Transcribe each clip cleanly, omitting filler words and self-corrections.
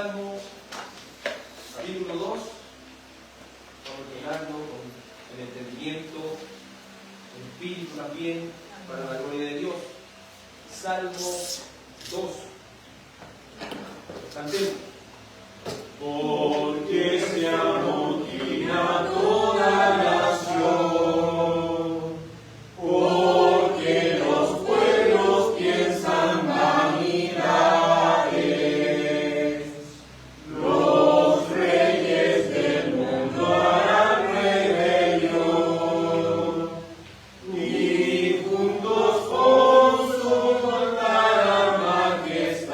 Salmo, capítulo 2, vamos llenando con el entendimiento, el espíritu también, para la gloria de Dios. Salmo 2. Cantemos. Porque se amotina toda nación, porque los pueblos piensan vanidades, los reyes del mundo harán rebelión, y juntos con su contarán majestades.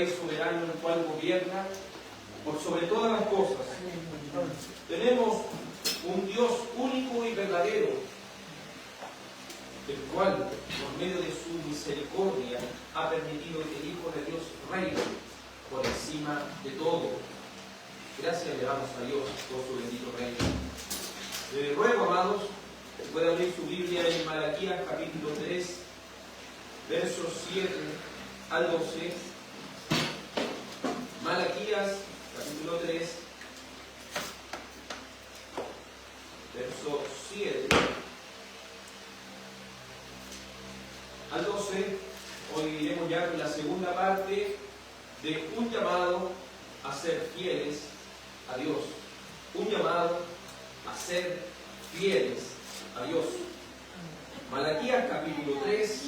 Rey soberano, el cual gobierna por sobre todas las cosas. Tenemos un Dios único y verdadero, el cual, por medio de su misericordia, ha permitido que el Hijo de Dios reine por encima de todo. Gracias le damos a Dios por su bendito reino. Les ruego, amados, que pueda abrir su Biblia en Malaquías capítulo 3, versos 7 al 12. Malaquías capítulo 3, verso 7 al 12. Hoy iremos ya con la segunda parte de un llamado a ser fieles a Dios. Un llamado a ser fieles a Dios. Malaquías capítulo 3,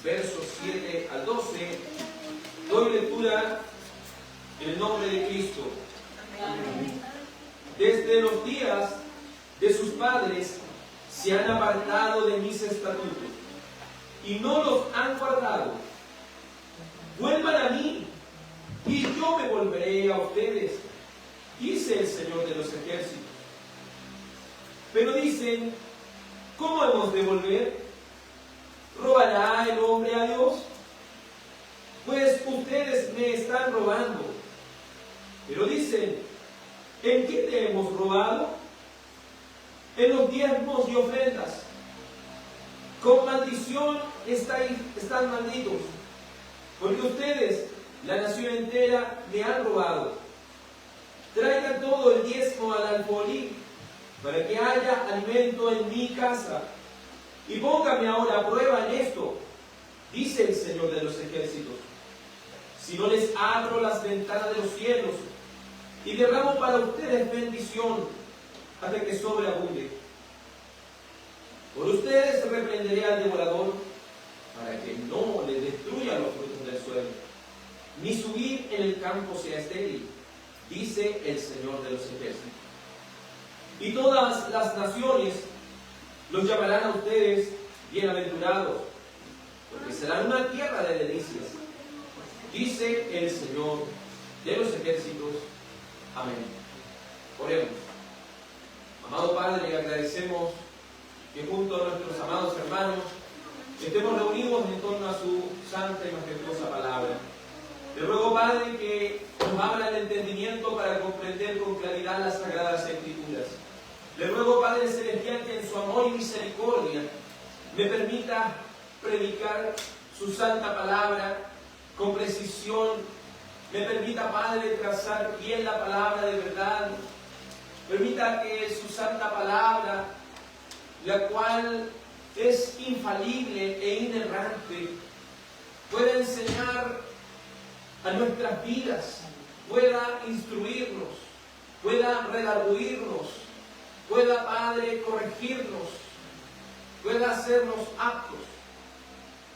versos 7 al 12. Doy lectura en el nombre de Cristo. Desde los días de sus padres se han apartado de mis estatutos y no los han guardado. Vuelvan a mí y yo me volveré a ustedes, dice el Señor de los ejércitos. Pero dicen, ¿cómo hemos de volver? ¿Robará el hombre a Dios? Pues ustedes me están robando. Pero dicen, ¿en qué te hemos robado? En los diezmos y ofrendas. Con maldición están malditos, porque ustedes, la nación entera, me han robado. Traigan todo el diezmo al alfolí, para que haya alimento en mi casa. Y póngame ahora a prueba en esto, dice el Señor de los ejércitos. Si no les abro las ventanas de los cielos y derramo para ustedes bendición hasta que sobreabunde. Por ustedes reprenderé al devorador para que no le destruya los frutos del suelo, ni su vid en el campo sea estéril, dice el Señor de los ejércitos. Y todas las naciones los llamarán a ustedes bienaventurados, porque serán una tierra de delicias, dice el Señor de los ejércitos. Amén. Oremos. Amado Padre, agradecemos que junto a nuestros amados hermanos estemos reunidos en torno a su santa y majestuosa palabra. Te ruego, Padre, que nos abra el entendimiento para comprender con claridad las Sagradas Escrituras. Le ruego, Padre Celestial, que en su amor y misericordia me permita predicar su santa palabra con precisión. Me permita, Padre, trazar bien la palabra de verdad. Permita que su santa palabra, la cual es infalible e inerrante, pueda enseñar a nuestras vidas, pueda instruirnos, pueda redarguirnos, pueda, Padre, corregirnos, pueda hacernos aptos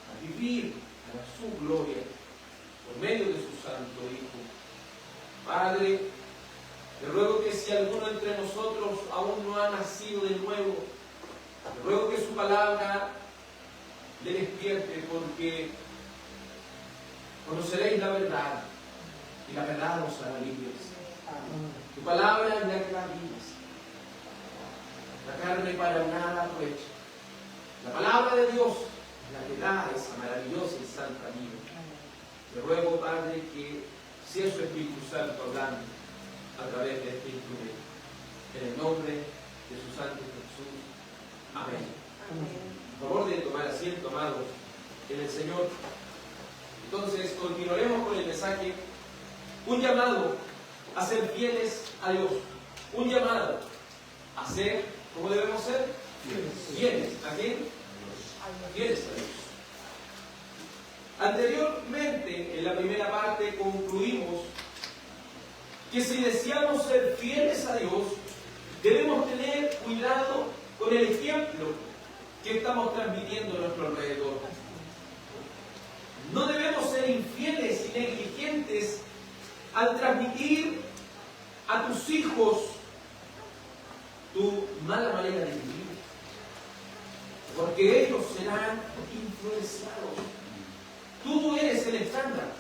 a vivir para su gloria por medio de su Santo Hijo. Padre, te ruego que si alguno entre nosotros aún no ha nacido de nuevo, te ruego que su palabra le despierte, porque conoceréis la verdad y la verdad nos hará libres. Tu palabra es la que da vidas. La carne para nada aprovecha. La palabra de Dios es la que da esa maravillosa y santa vida. Te ruego, Padre, que sea su Espíritu Santo hablando a través de este instrumento. En el nombre de su Santo Jesús. Amén. Por favor de tomar asiento, amados, en el Señor. Entonces, continuaremos con el mensaje. Un llamado a ser fieles a Dios. Un llamado a ser, ¿cómo debemos ser? Fieles. ¿A quién? Fieles a Dios. Anteriormente, en la primera parte, concluimos que si deseamos ser fieles a Dios, debemos tener cuidado con el ejemplo que estamos transmitiendo a nuestro alrededor. No debemos ser infieles y negligentes al transmitir a tus hijos tu mala manera de vivir, porque ellos serán influenciados. Tú eres el estándar,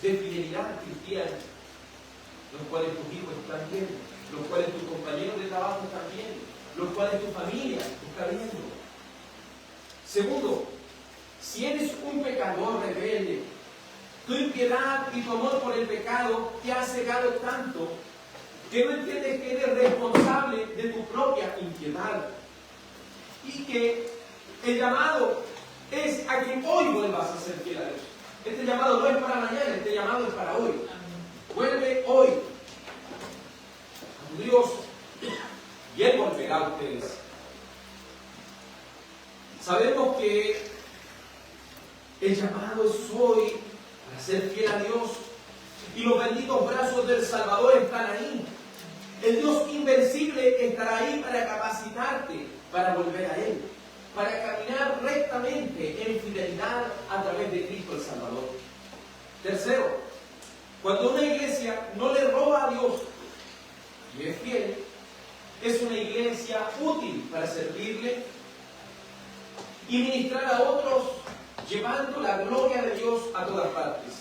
de fidelidad cristiana, los cuales tus hijos están viendo, los cuales tus compañeros de trabajo están viendo, los cuales tu familia está viendo. Segundo, si eres un pecador rebelde, tu impiedad y tu amor por el pecado te ha cegado tanto que no entiendes que eres responsable de tu propia impiedad y que el llamado es a que hoy vuelvas a ser fiel a Dios. Este llamado no es para mañana, este llamado es para hoy. Vuelve hoy a tu Dios y Él volverá a ustedes. Sabemos que el llamado es hoy para ser fiel a Dios y los benditos brazos del Salvador están ahí. El Dios invencible estará ahí para capacitarte para volver a Él, para caminar rectamente en fidelidad a través de Cristo el Salvador. Tercero, cuando una iglesia no le roba a Dios y es fiel, es una iglesia útil para servirle y ministrar a otros, llevando la gloria de Dios a todas partes.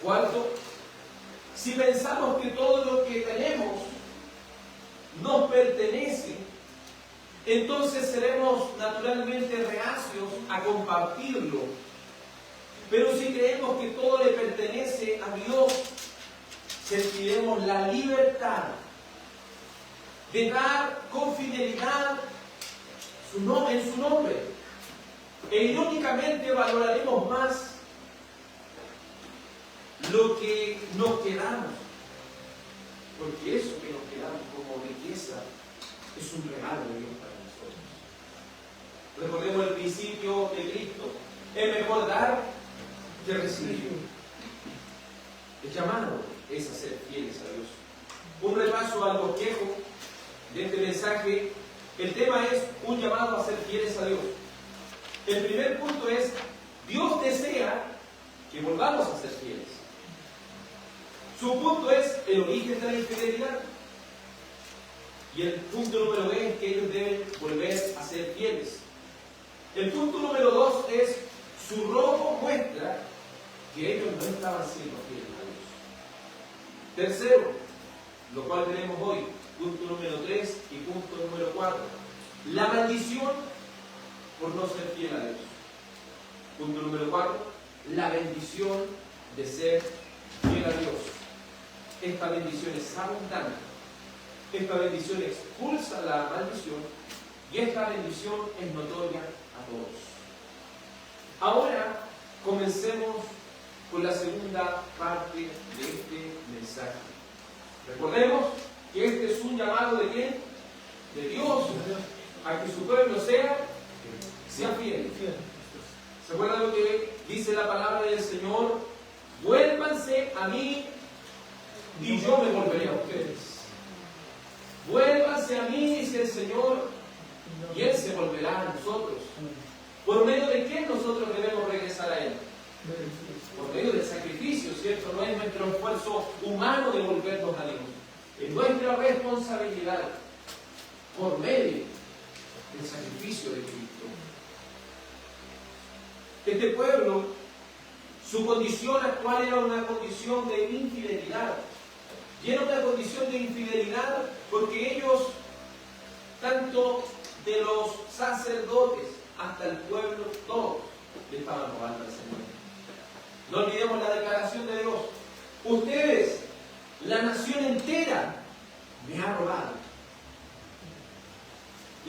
Cuarto, si pensamos que todo lo que tenemos nos pertenece, entonces seremos naturalmente reacios a compartirlo. Pero si creemos que todo le pertenece a Dios, sentiremos la libertad de dar con fidelidad en su nombre. E irónicamente valoraremos más lo que nos quedamos, porque eso que nos quedamos como riqueza es un regalo de Dios para nosotros. Recordemos el principio de Cristo: es mejor dar que recibir. El llamado es a ser fieles a Dios. Un repaso al bosquejo de este mensaje. El tema es un llamado a ser fieles a Dios. El primer punto es: Dios desea que volvamos a ser fieles. Su punto es el origen de la infidelidad. Y el punto número B es que ellos deben volver a ser fieles. El punto número 2 es: su robo muestra que ellos no estaban siendo fieles a Dios. Tercero, lo cual tenemos hoy, punto número 3 y punto número 4, la maldición por no ser fiel a Dios. Punto número 4, la bendición de ser fiel a Dios. Esta bendición es abundante. Esta bendición expulsa la maldición y esta bendición es notoria a todos. Ahora comencemos con la segunda parte de este mensaje. Recordemos que este es un llamado ¿de quién? De Dios, a que su pueblo sea fiel. ¿Se acuerdan lo que dice la palabra del Señor? Vuélvanse a mí y yo me volveré a ustedes. Vuélvanse a mí, dice el Señor, y Él se volverá a nosotros. ¿Por medio de qué nosotros debemos regresar a Él? Por medio del sacrificio, ¿cierto? No es nuestro esfuerzo humano de volvernos a Dios. Es nuestra responsabilidad por medio del sacrificio de Cristo. Este pueblo, su condición actual era una condición de infidelidad. Y era una condición de infidelidad porque ellos, tanto de los sacerdotes hasta el pueblo, todos le estaban robando al Señor. No olvidemos la declaración de Dios: ustedes, la nación entera, me ha robado.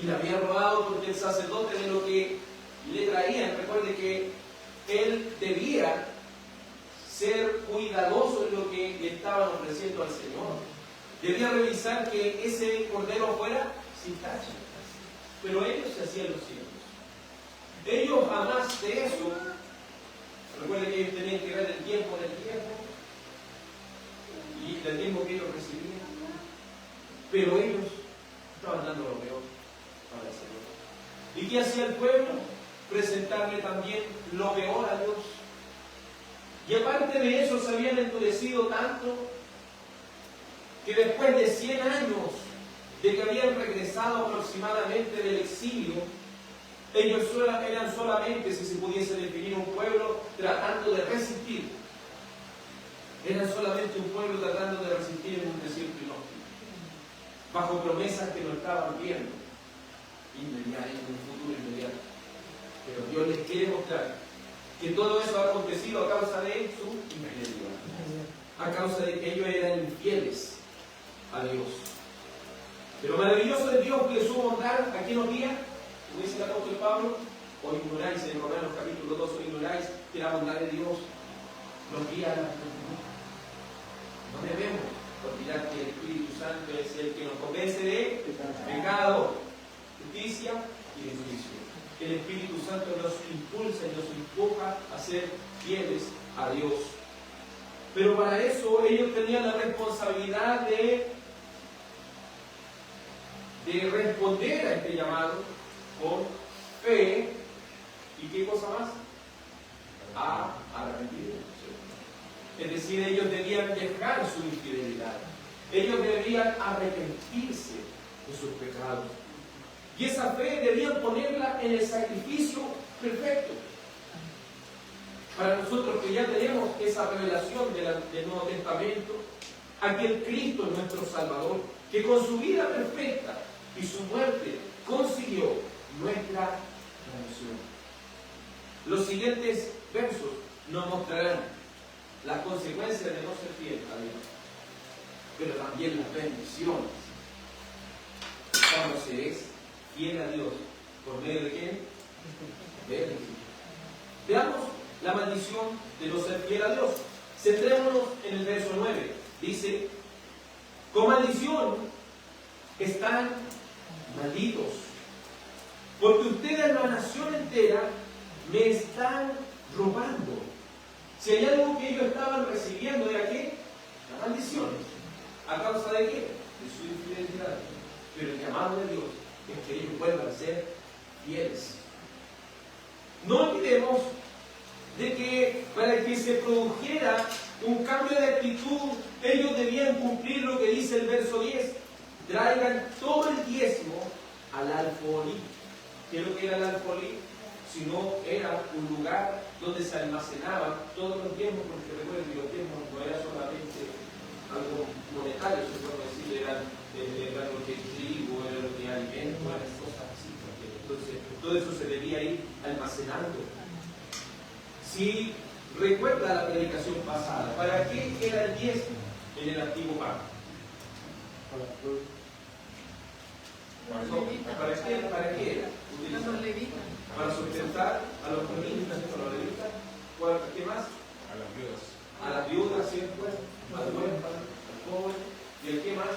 Y la había robado porque el sacerdote, de lo que le traían, recuerde que él debía ser cuidadoso en lo que le estaban ofreciendo al Señor. Debía revisar que ese cordero fuera sin tacha. Pero ellos se hacían los ciegos. Ellos, además de eso, recuerden que ellos tenían que ver el tiempo del tiempo y del tiempo que ellos recibían. Pero ellos estaban dando lo peor para el Señor. ¿Y qué hacía el pueblo? Presentarle también lo peor a Dios. Y aparte de eso, se habían endurecido tanto que después de 100 años de que habían regresado aproximadamente del exilio, ellos eran solamente, si se pudiese definir, un pueblo tratando de resistir Eran solamente un pueblo tratando de resistir en un desierto inhóspito, bajo promesas que no estaban viendo inmediato, en un futuro inmediato. Pero Dios les quiere mostrar que todo eso ha acontecido a causa de su infidelidad, a causa de que ellos eran infieles a Dios. Pero maravilloso es Dios que su bondad aquí nos guía, como dice el apóstol Pablo, o ignoráis en Romanos capítulo 2, o ignoráis que la bondad de Dios nos guía a la arrepentimiento. No debemos olvidar que el Espíritu Santo es el que nos convence de pecado, justicia y de juicio. El Espíritu Santo nos impulsa y nos empuja a ser fieles a Dios. Pero para eso ellos tenían la responsabilidad de responder a este llamado con fe y ¿qué cosa más? A arrepentimiento. Es decir, ellos debían dejar su infidelidad. Ellos debían arrepentirse de sus pecados. Y esa fe debían ponerla en el sacrificio perfecto. Para nosotros que ya tenemos esa revelación del Nuevo Testamento, aquel Cristo nuestro Salvador, que con su vida perfecta y su muerte consiguió nuestra redención. Los siguientes versos nos mostrarán las consecuencias de no ser fiel a Dios, pero también las bendiciones cuando se es fiel a Dios. ¿Por medio de quién? De Él. Veamos la maldición de no ser fiel a Dios. Centrémonos en el verso 9. Dice: con maldición están malditos, porque ustedes, la nación entera, me están robando. Si hay algo que ellos estaban recibiendo, ¿de qué? Las maldiciones. ¿A causa de qué? De su infidelidad. Pero el llamado de Dios es que ellos vuelvan a ser fieles. No olvidemos de que para que se produjera un cambio de actitud, ellos debían cumplir lo que dice el verso 10. Traigan todo el diezmo al alfolí. ¿Qué es lo que era el alfolí? Si no, era un lugar donde se almacenaban todos los diezmos, porque recuerden que los diezmos no era solamente algo monetario, se puede decir, era lo que es trigo, era lo que es alimento, eran cosas así. Entonces, todo eso se debía ir almacenando. Si recuerda la predicación pasada, ¿para qué era el diezmo en el antiguo pacto? ¿Para qué era? Para sustentar a los levitas, a los levitas. ¿Qué más? A las viudas. A las viudas, ¿cierto? Al huérfano, al joven. ¿Y el qué más?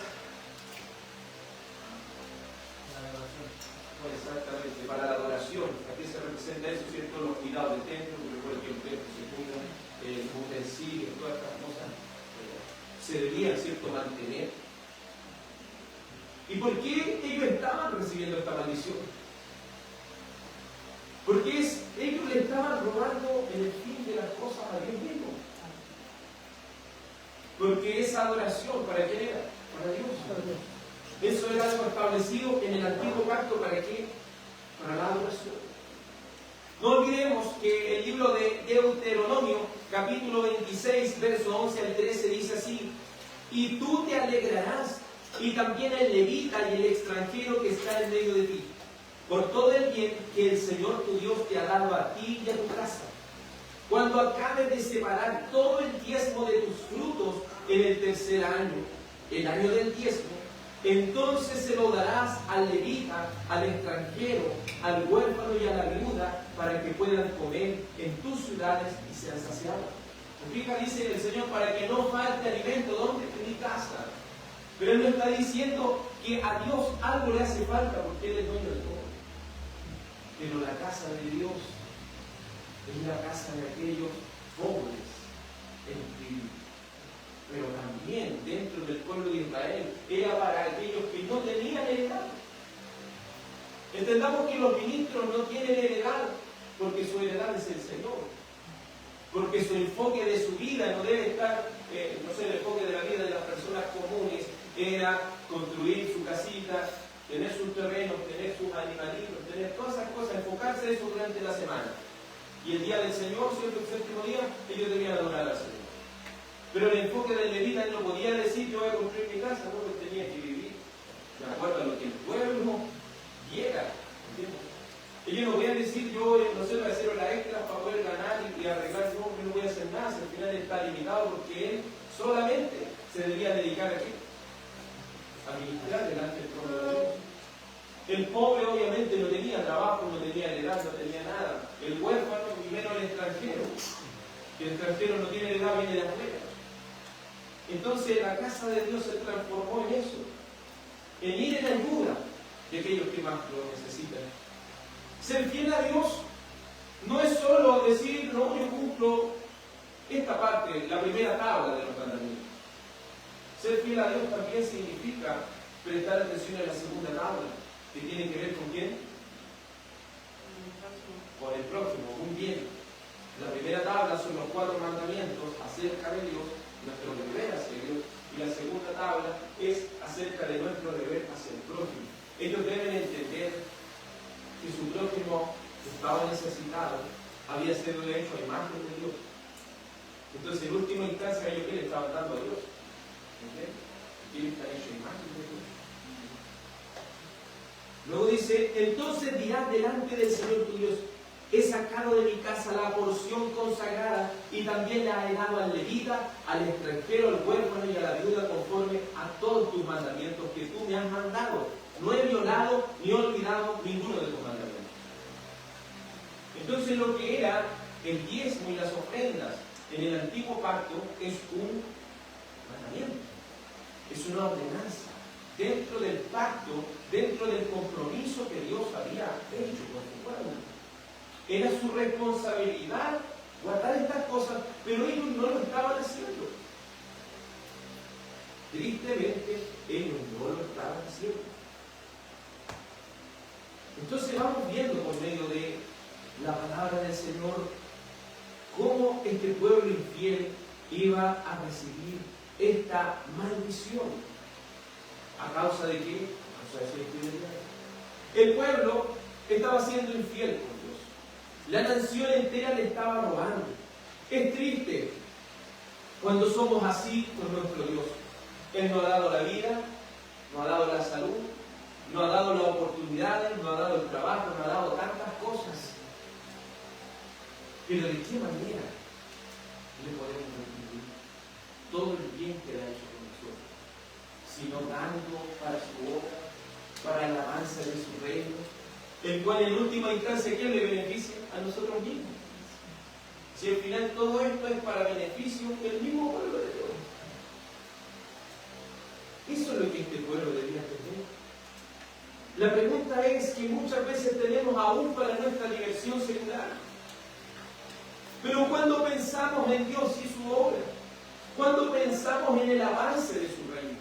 Bueno, exactamente, para la adoración. Aquí se representa eso, ¿cierto? Los cuidados del templo, porque recuerden que el templo se cuida, el utensilio, todas estas cosas se debían, ¿cierto?, mantener. ¿Y por qué ellos estaban recibiendo esta maldición? Porque ellos le estaban robando en el fin de las cosas a Dios mismo. Porque esa adoración, ¿para quién era? Para Dios. Eso era algo establecido en el antiguo pacto. ¿Para qué? Para la adoración. No olvidemos que el libro de Deuteronomio, capítulo 26, verso 11 al 13, dice así: y tú te alegrarás, y también el levita y el extranjero que está en medio de ti, por todo el bien que el Señor tu Dios te ha dado a ti y a tu casa. Cuando acabes de separar todo el diezmo de tus frutos en el tercer año, el año del diezmo, entonces se lo darás al levita, al extranjero, al huérfano y a la viuda, para que puedan comer en tus ciudades y sean saciados. Fíjate, dice el Señor, para que no falte alimento. ¿Dónde? En mi casa. Pero Él no está diciendo que a Dios algo le hace falta, porque Él es dueño de todo. Pero la casa de Dios es la casa de aquellos pobres en espíritu. Pero también dentro del pueblo de Israel era para aquellos que no tenían heredad. Entendamos que los ministros no tienen heredad porque su heredad es el Señor. Porque su enfoque de su vida no debe estar, el enfoque de la vida de las personas comunes era construir su casita, tener sus terrenos, tener sus animalitos, tener todas esas cosas, enfocarse en eso durante la semana. Y el día del Señor, ¿cierto? El séptimo día, ellos debían adorar al Señor. Pero el enfoque del levita, él no podía decir yo voy a construir mi casa, no, él tenía que vivir de acuerdo a lo que el pueblo llega. ¿Entiendes? Ellos no voy a decir yo, no sé, voy a hacer horas extras para poder ganar y arreglar, no, yo no voy a hacer nada, al final está limitado porque él solamente se debía dedicar a qué? A ministrar delante del trono de Dios. El pobre obviamente no tenía trabajo, no tenía heredad, no tenía nada. El huérfano, y menos el extranjero. El extranjero no tiene heredad, viene de afuera. Entonces la casa de Dios se transformó en eso, en ir en ayuda de aquellos que más lo necesitan. Ser fiel a Dios no es solo decir, no, yo cumplo esta parte, la primera tabla de los mandamientos. Ser fiel a Dios también significa prestar atención a la segunda tabla, que tiene que ver con quién? Con el prójimo, muy bien. La primera tabla son los 4 mandamientos acerca de Dios, nuestro deber hacia Dios, y la segunda tabla es acerca de nuestro deber hacia el prójimo. Ellos deben entender que su prójimo estaba necesitado, había sido hecho a imagen de Dios. Entonces, en última instancia, ellos que le estaban dando a Dios. ¿Entiendes? Ellos están hechos a imagen de Dios. Luego dice, entonces dirás delante del Señor tu Dios, he sacado de mi casa la porción consagrada y también la he dado al levita, al extranjero, al huérfano y a la viuda conforme a todos tus mandamientos que tú me has mandado. No he violado ni olvidado ninguno de tus mandamientos. Entonces lo que era el diezmo y las ofrendas en el antiguo pacto es un mandamiento, es una ordenanza dentro del pacto, dentro del compromiso que Dios había hecho con su pueblo. Era su responsabilidad guardar estas cosas, pero ellos no lo estaban haciendo. Tristemente, ellos no lo estaban haciendo. Entonces vamos viendo por medio de la palabra del Señor cómo este pueblo infiel iba a recibir esta maldición. ¿A causa de qué? A causa de su infidelidad. El pueblo estaba siendo infiel con Dios. La nación entera le estaba robando. Es triste cuando somos así con nuestro Dios. Él nos ha dado la vida, nos ha dado la salud, nos ha dado las oportunidades, nos ha dado el trabajo, nos ha dado tantas cosas. Pero ¿de qué manera le podemos retribuir todo el bien que le ha hecho con nosotros? Sino dando para su obra, para el avance de su reino, el cual en última instancia, ¿quién le beneficia? A nosotros mismos. Si al final todo esto es para beneficio del mismo pueblo de Dios. Eso es lo que este pueblo debía entender. La pregunta es que muchas veces tenemos aún para nuestra diversión secular. Pero cuando pensamos en Dios y su obra, cuando pensamos en el avance de su reino,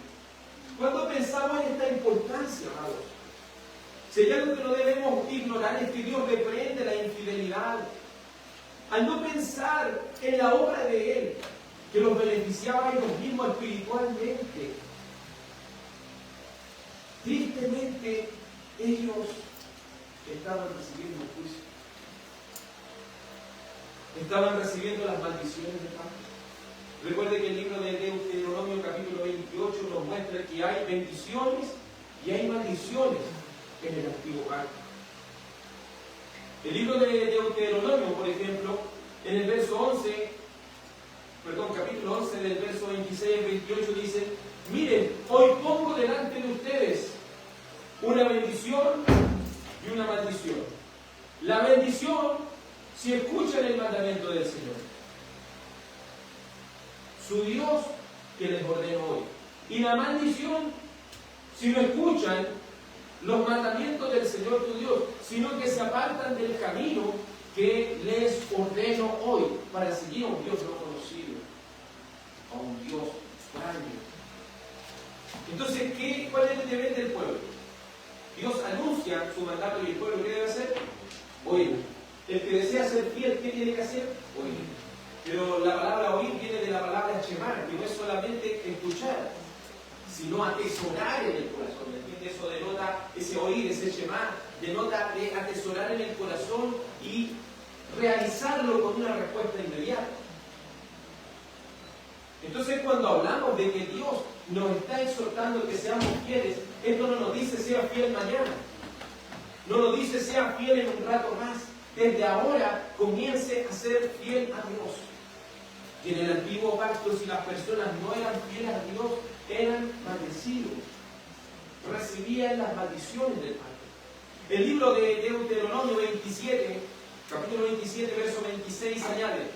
cuando pensamos en esta importancia, amados, si hay algo que no debemos ignorar es que Dios reprende la infidelidad. Al no pensar en la obra de Él, que los beneficiaba a ellos mismos espiritualmente, tristemente ellos estaban recibiendo un juicio. Estaban recibiendo las maldiciones de Pablo. Recuerde que el libro de Deuteronomio capítulo 28 nos muestra que hay bendiciones y hay maldiciones en el antiguo pacto. El libro de Deuteronomio, por ejemplo, en el verso capítulo 11 del verso 26 al 28 dice, miren, hoy pongo delante de ustedes una bendición y una maldición. La bendición, si escuchan el mandamiento del Señor, su Dios que les ordenó hoy. Y la maldición, si no escuchan los mandamientos del Señor tu Dios, sino que se apartan del camino que les ordeno hoy para seguir a un Dios no conocido, a un Dios extraño. Entonces, ¿cuál es el deber del pueblo? Dios anuncia su mandato y el pueblo, ¿qué debe hacer? Oír. El que desea ser fiel, ¿qué tiene que hacer? Oír. Pero la palabra oír viene de la palabra shemar, que no es solamente escuchar, sino atesorar en el corazón. ¿Entiendes? Eso denota, ese oír, ese shemar, denota de atesorar en el corazón y realizarlo con una respuesta inmediata. Entonces, cuando hablamos de que Dios nos está exhortando que seamos fieles, esto no nos dice sea fiel mañana. No nos dice sea fiel en un rato más. Desde ahora comience a ser fiel a Dios. Y en el antiguo pacto, si las personas no eran fieles a Dios, eran maldecidos. Recibían las maldiciones del pacto. El libro de Deuteronomio 27, capítulo 27, verso 26, añade: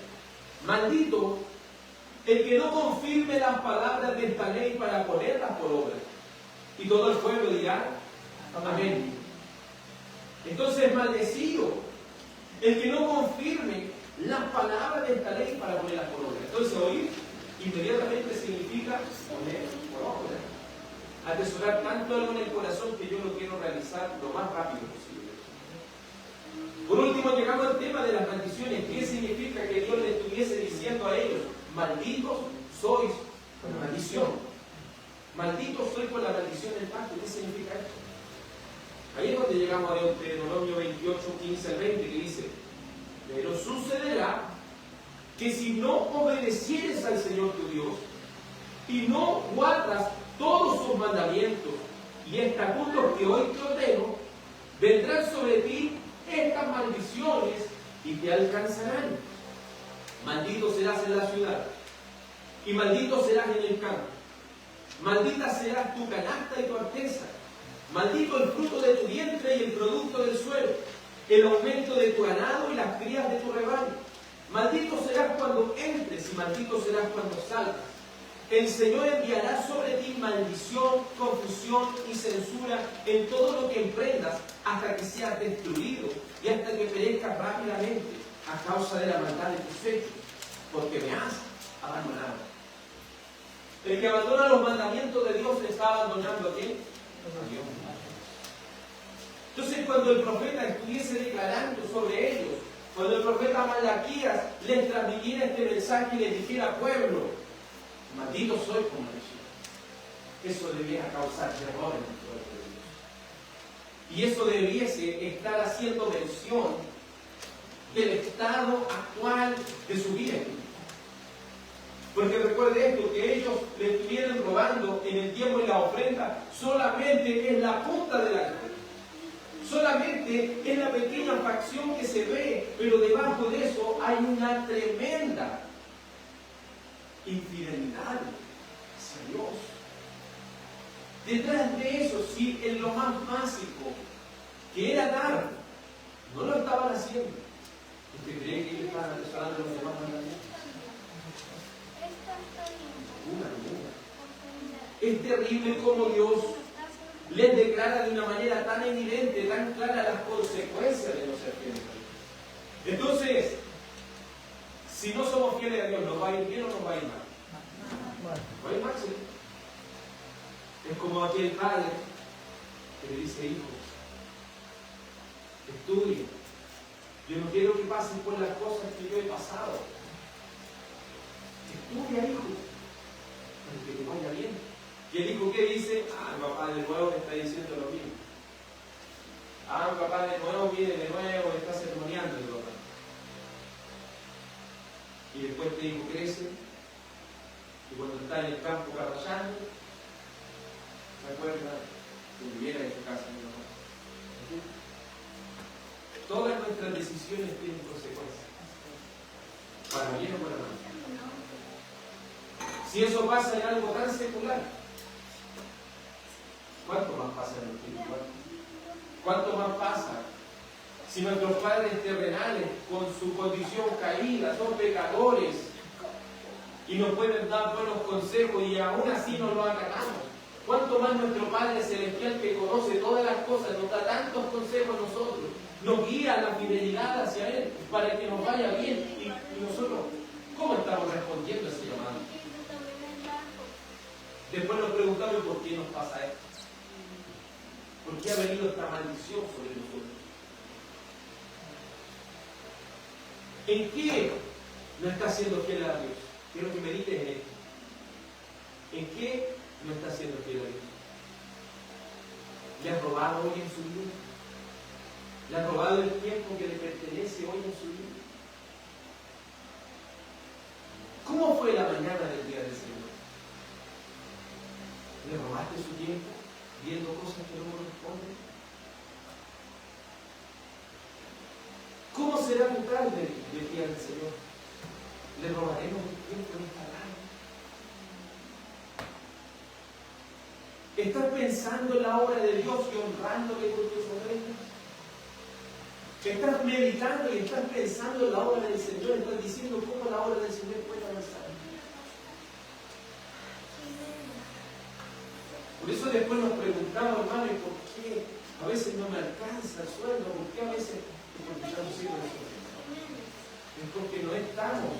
maldito el que no confirme las palabras de esta ley para ponerlas por obra. Y todo el pueblo dirá: amén. Entonces, maldecido el que no confirme las palabras de esta ley para ponerlas por obra. Entonces, oír inmediatamente significa poner por obra. Atesorar tanto algo en el corazón que yo lo quiero realizar lo más rápido posible. Por último, llegamos al tema de las maldiciones. ¿Qué significa que Dios le estuviese diciendo a ellos: malditos sois por la maldición? Malditos sois por la maldición del pacto. ¿Qué significa esto? Ahí es donde llegamos a Deuteronomio 28, 15 al 20, que dice: pero sucederá que si no obedecieres al Señor tu Dios y no guardas todos sus mandamientos y estatutos que hoy te ordeno, vendrán sobre ti estas maldiciones y te alcanzarán. Maldito serás en la ciudad y maldito serás en el campo. Maldita serás tu canasta y tu arteza. Maldito el fruto de tu vientre y el producto del suelo, el aumento de tu ganado y las crías de tu rebaño. Maldito serás cuando entres y maldito serás cuando salgas. El Señor enviará sobre ti maldición, confusión y censura en todo lo que emprendas, hasta que seas destruido y hasta que perezcas rápidamente a causa de la maldad de tus hechos, porque me has abandonado. El que abandona los mandamientos de Dios está abandonando a quién? A Dios. Entonces, cuando el profeta estuviese declarando sobre ellos, cuando el profeta Malaquías les transmitiera este mensaje y les dijera: pueblo, maldito soy por maldición, eso debiera causar terror en el pueblo de Dios. Y eso debiese estar haciendo mención del estado actual de su vida. Porque recuerde esto, que ellos le estuvieran robando en el tiempo y la ofrenda, solamente es la punta de la cruz. Solamente es la pequeña facción que se ve, pero debajo de eso hay una tremenda infidelidad hacia Dios. Detrás de eso, sí, en lo más básico, que era dar, no lo estaban haciendo. ¿Usted cree que ellos estaban atesorando los demás mandamientos? Es terrible como Dios les declara de una manera tan evidente, tan clara las consecuencias de no ser fieles a Dios. Entonces, si no somos fieles a Dios, ¿nos va a ir bien o nos va a ir mal? ¿Va a ir mal? Sí. Es como aquel padre que le dice: hijo, estudie. Yo no quiero que pases por las cosas que yo he pasado. Estudia, hijo, para que te vaya bien. Y el hijo, ¿qué dice? Ah, papá de nuevo me está diciendo lo mismo. Ah, papá de nuevo viene de nuevo, me está sermoneando el papá. Y después este hijo crece, y cuando está en el campo caballando, ¿se acuerda? Que viviera en su casa mi mamá. Todas nuestras decisiones tienen consecuencias, para bien o para mal. Si eso pasa en algo tan secular, ¿cuánto más pasa en lo espiritual? ¿Cuánto más pasa si nuestros padres terrenales, con su condición caída, son pecadores y nos pueden dar buenos consejos y aún así nos lo acatamos? ¿Cuánto más nuestro Padre Celestial, que conoce todas las cosas, nos da tantos consejos a nosotros, nos guía a la fidelidad hacia Él para que nos vaya bien? Y nosotros, ¿cómo estamos respondiendo a ese llamado? Después nos preguntamos: ¿por qué nos pasa esto? ¿Por qué ha venido esta maldición sobre nosotros? ¿En qué no está siendo fiel a Dios? Quiero que medites en esto. ¿En qué no está siendo fiel a Dios? ¿Le has robado hoy en su vida? ¿Le has robado el tiempo que le pertenece hoy en su vida? ¿Cómo fue la mañana del día de hoy? gaste su tiempo viendo cosas que no corresponden? ¿Cómo será tu tarde? Decía el Señor. ¿Le robaremos el tiempo en esta radio? ¿Estás pensando en la obra de Dios y honrándole con tus ofrendas? ¿Estás meditando y estás pensando en la obra del Señor? ¿Estás diciendo cómo la obra del Señor puede avanzar? Por eso después nos preguntamos, hermano, ¿y por qué a veces no me alcanza el sueldo? ¿Por qué a veces? Porque estamos siendo desobedientes. Es porque no estamos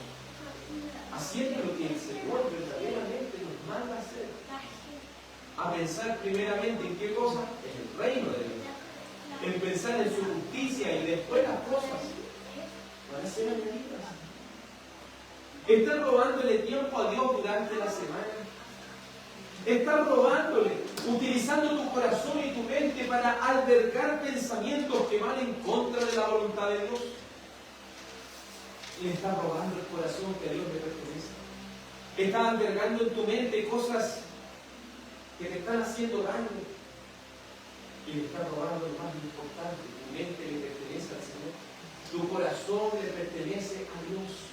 haciendo lo que el Señor verdaderamente nos manda a hacer. A pensar primeramente en qué cosa, en el reino de Dios. En pensar en su justicia y después las cosas van a ser añadidas. Están robándole tiempo a Dios durante la semana. Están robándole, utilizando tu corazón y tu mente para albergar pensamientos que van en contra de la voluntad de Dios. Y le estás robando el corazón que a Dios le pertenece. Estás albergando en tu mente cosas que te están haciendo daño. Y le estás robando lo más importante. Tu mente le pertenece al Señor. Tu corazón le pertenece a Dios.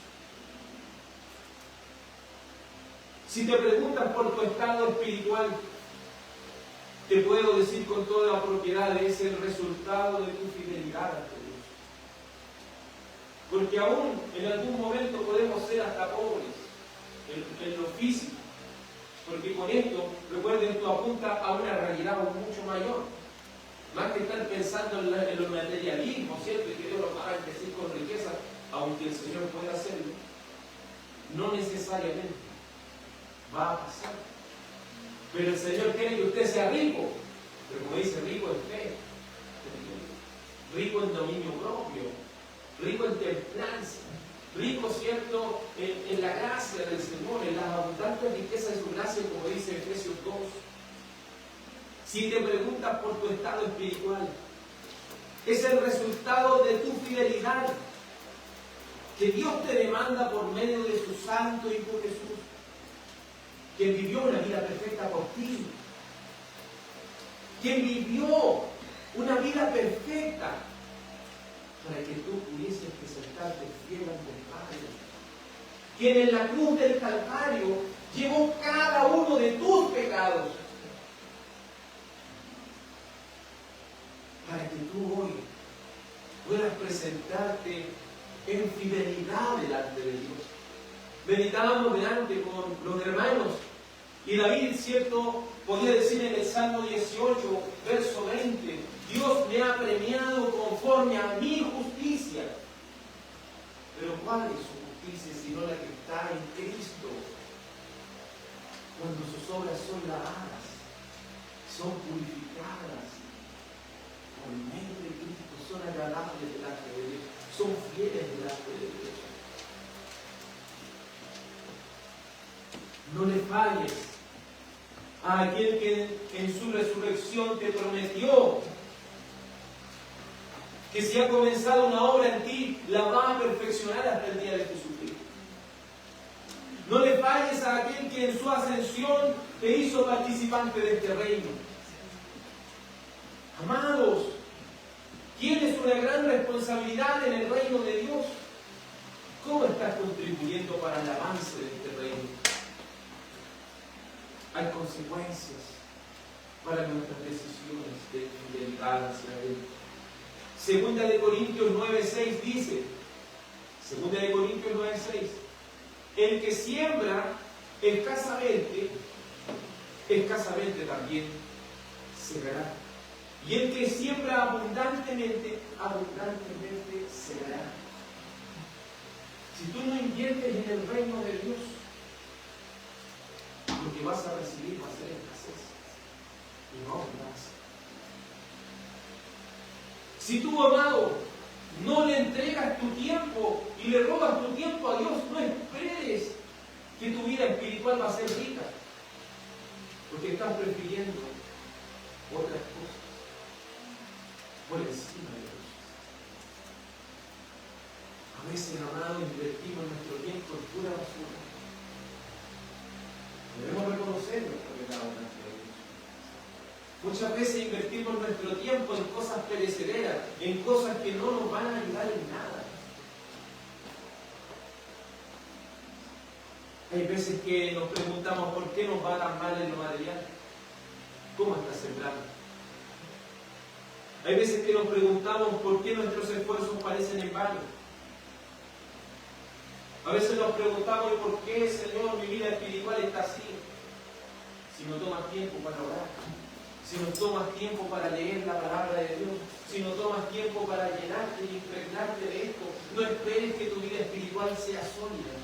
Si te preguntas por tu estado espiritual, te puedo decir con toda propiedad, es el resultado de tu fidelidad ante Dios. Porque aún en algún momento podemos ser hasta pobres en lo físico. Porque con esto, recuerden, esto apunta a una realidad mucho mayor. Más que estar pensando en los materialismos, ¿cierto? Y que Dios lo va a bendecir con riqueza, aunque el Señor pueda hacerlo. No necesariamente va a pasar. Pero el Señor quiere que usted sea rico. Pero como dice, rico en fe, rico en dominio propio, rico en templanza, rico, ¿cierto?, en la gracia del Señor, en las abundantes riquezas de su gracia, como dice Efesios 2. Si te preguntas por tu estado espiritual, es el resultado de tu fidelidad que Dios te demanda por medio de su Santo Hijo Jesús, quien vivió una vida perfecta por ti, quien vivió una vida perfecta para que tú pudieses presentarte fiel ante el Padre, quien en la cruz del Calvario llevó cada uno de tus pecados, para que tú hoy puedas presentarte en fidelidad delante de Dios. Meditábamos delante con los hermanos y David, ¿cierto?, podía decir en el Salmo 18, verso 20, Dios me ha premiado conforme a mi justicia. Pero ¿cuál es su justicia sino la que está en Cristo? Cuando sus obras son lavadas, son purificadas por medio de Cristo, son agradables delante de Dios, son fieles delante de Dios. No le falles a aquel que en su resurrección te prometió que si ha comenzado una obra en ti, la va a perfeccionar hasta el día de Jesucristo. No le falles a aquel que en su ascensión te hizo participante de este reino. Amados, tienes una gran responsabilidad en el reino de Dios. ¿Cómo estás contribuyendo para el avance de este reino? Hay consecuencias para nuestras decisiones de fidelidad hacia Él. Segunda de Corintios 9:6 dice, Segunda de Corintios 9:6, el que siembra escasamente también segará. Y el que siembra abundantemente segará. Si tú no inviertes en el reino de Dios, lo que vas a recibir va a ser escasez y no abundancia. Si tú, amado, no le entregas tu tiempo y le robas tu tiempo a Dios, no esperes que tu vida espiritual va a ser rica, porque estás prefiriendo otras cosas por encima de Dios. A veces, amado, invertimos nuestro tiempo en pura basura. Debemos reconocer nuestro pecado delante de Dios. Muchas veces invertimos nuestro tiempo en cosas perecederas, en cosas que no nos van a ayudar en nada. Hay veces que nos preguntamos por qué nos va tan mal en lo material. ¿Cómo estás sembrando? Hay veces que nos preguntamos por qué nuestros esfuerzos parecen en vano. A veces nos preguntamos por qué, Señor, mi vida espiritual está así. Si no tomas tiempo para orar, si no tomas tiempo para leer la palabra de Dios, si no tomas tiempo para llenarte y impregnarte de esto, no esperes que tu vida espiritual sea sólida.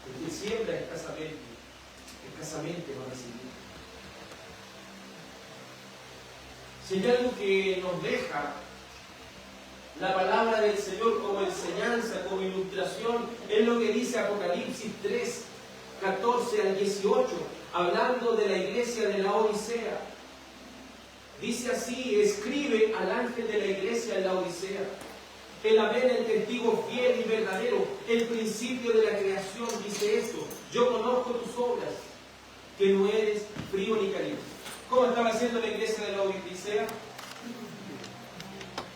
Porque siembra escasamente va a recibir. Si hay algo que nos deja la palabra del Señor como enseñanza, como ilustración, es lo que dice Apocalipsis 3, 14 al 18, hablando de la iglesia de la Odisea. Dice así: escribe al ángel de la iglesia en la Odisea, el amén, el testigo fiel y verdadero, el principio de la creación, dice esto: yo conozco tus obras, que no eres frío ni caliente. ¿Cómo estaba haciendo la iglesia de la Odisea?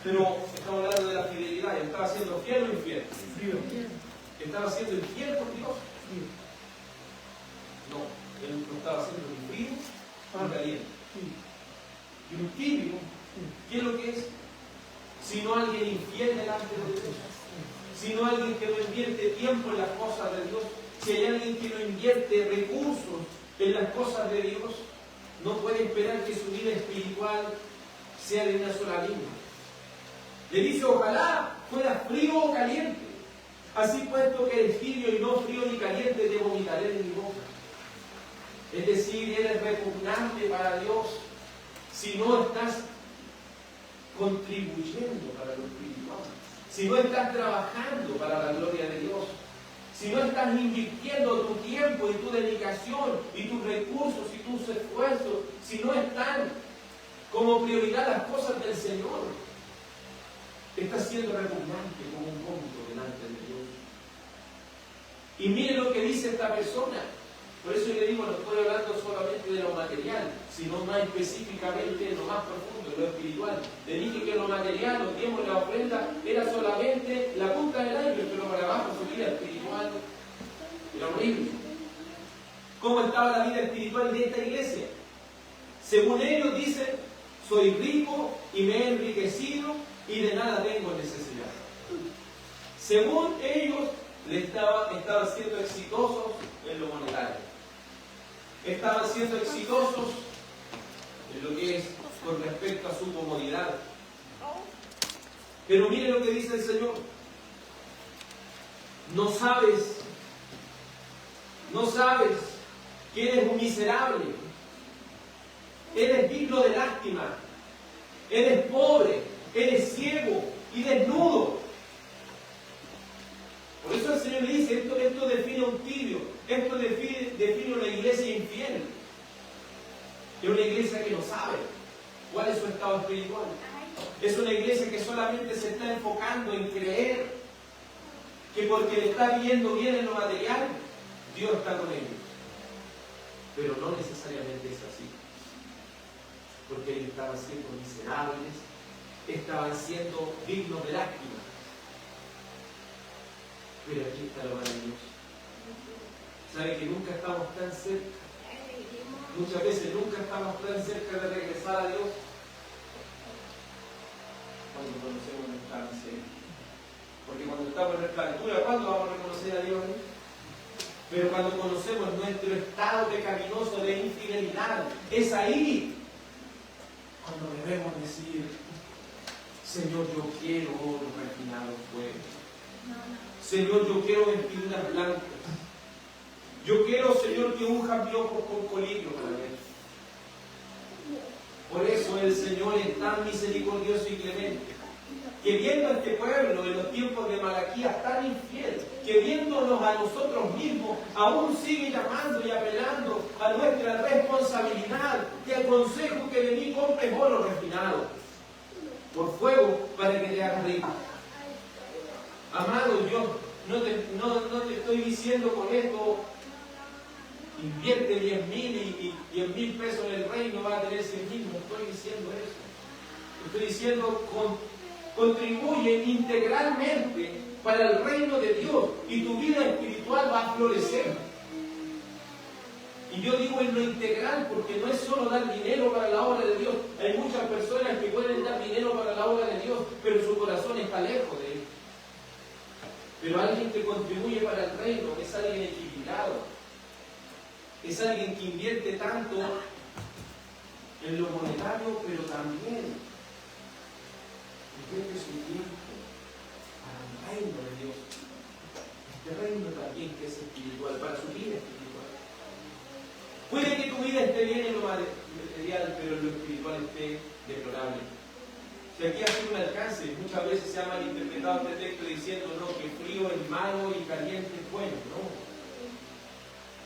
Pero estamos hablando de la fidelidad. ¿Estaba siendo fiel o infiel? ¿Estaba siendo infiel por Dios? No, él no estaba siendo ni frío ni caliente. Y un tibio, ¿qué es lo que es? Sino alguien infiel delante de Dios. Sino alguien que no invierte tiempo en las cosas de Dios. Si hay alguien que no invierte recursos en las cosas de Dios, no puede esperar que su vida espiritual sea de una sola línea. Le dice: ojalá fuera frío o caliente. Así puesto que eres tibio y no frío ni caliente, te vomitaré de mi boca. Es decir, eres repugnante para Dios si no estás contribuyendo para lo espiritual, si no estás trabajando para la gloria de Dios, si no estás invirtiendo tu tiempo y tu dedicación y tus recursos y tus esfuerzos, si no están como prioridad las cosas del Señor, estás siendo repugnante como un vómito delante de Dios. Y mire lo que dice esta persona. Por eso yo le digo, no estoy hablando solamente de lo material, sino más específicamente de lo más profundo, de lo espiritual. Le dije que lo material, los tiempos de la ofrenda, era solamente la punta del iceberg, pero para abajo su vida espiritual era horrible. ¿Cómo estaba la vida espiritual de esta iglesia? Según ellos dicen: soy rico y me he enriquecido y de nada tengo necesidad. Según ellos, estaban siendo exitosos en lo monetario. Estaban siendo exitosos en lo que es con respecto a su comodidad. Pero mire lo que dice el Señor: no sabes que eres un miserable, eres digno de lástima, eres pobre, eres ciego y desnudo. Por eso el Señor le dice: esto define a un tibio, esto define una iglesia infiel. Es una iglesia que no sabe cuál es su estado espiritual. Es una iglesia que solamente se está enfocando en creer que porque le está viendo bien en lo material, Dios está con ellos. Pero no necesariamente es así. Porque ellos estaban siendo miserables, estaban siendo dignos de lástima. Pero aquí está lo maravilloso. ¿Sabe que nunca estamos tan cerca? Muchas veces nunca estamos tan cerca de regresar a Dios cuando conocemos nuestra miseria. Porque cuando estamos en nuestra altura, ¿cuándo vamos a reconocer a Dios? Pero cuando conocemos nuestro estado pecaminoso de infidelidad, es ahí cuando debemos decir: Señor, yo quiero oro refinado fuego. Señor, yo quiero vestiduras blancas. Yo quiero, Señor, que unja mi ojos con colirio para ver. Por eso el Señor es tan misericordioso y clemente, que viendo a este pueblo en los tiempos de Malaquías tan infiel, que viéndonos a nosotros mismos, aún sigue llamando y apelando a nuestra responsabilidad. Te aconsejo que de mí compres oro refinado por fuego para que te hagas rico. Amado, yo no te estoy diciendo con esto invierte 10.000 y 10.000 pesos en el reino, va a tener 100.000. No estoy diciendo eso. Estoy diciendo contribuye integralmente para el reino de Dios y tu vida espiritual va a florecer. Y yo digo en lo integral porque no es solo dar dinero para la obra de Dios. Hay muchas personas que pueden dar dinero para la obra de Dios, pero su corazón está lejos de Él. Pero alguien que contribuye para el reino es alguien equilibrado. Es alguien que invierte tanto en lo monetario, pero también invierte su tiempo para el reino de Dios. Este reino también que es espiritual, para su vida espiritual. Puede que tu vida esté bien en lo material, pero en lo espiritual esté deplorable. Si aquí hace un alcance, muchas veces se ha malinterpretado este texto diciendo no, que frío es malo y caliente es bueno. No.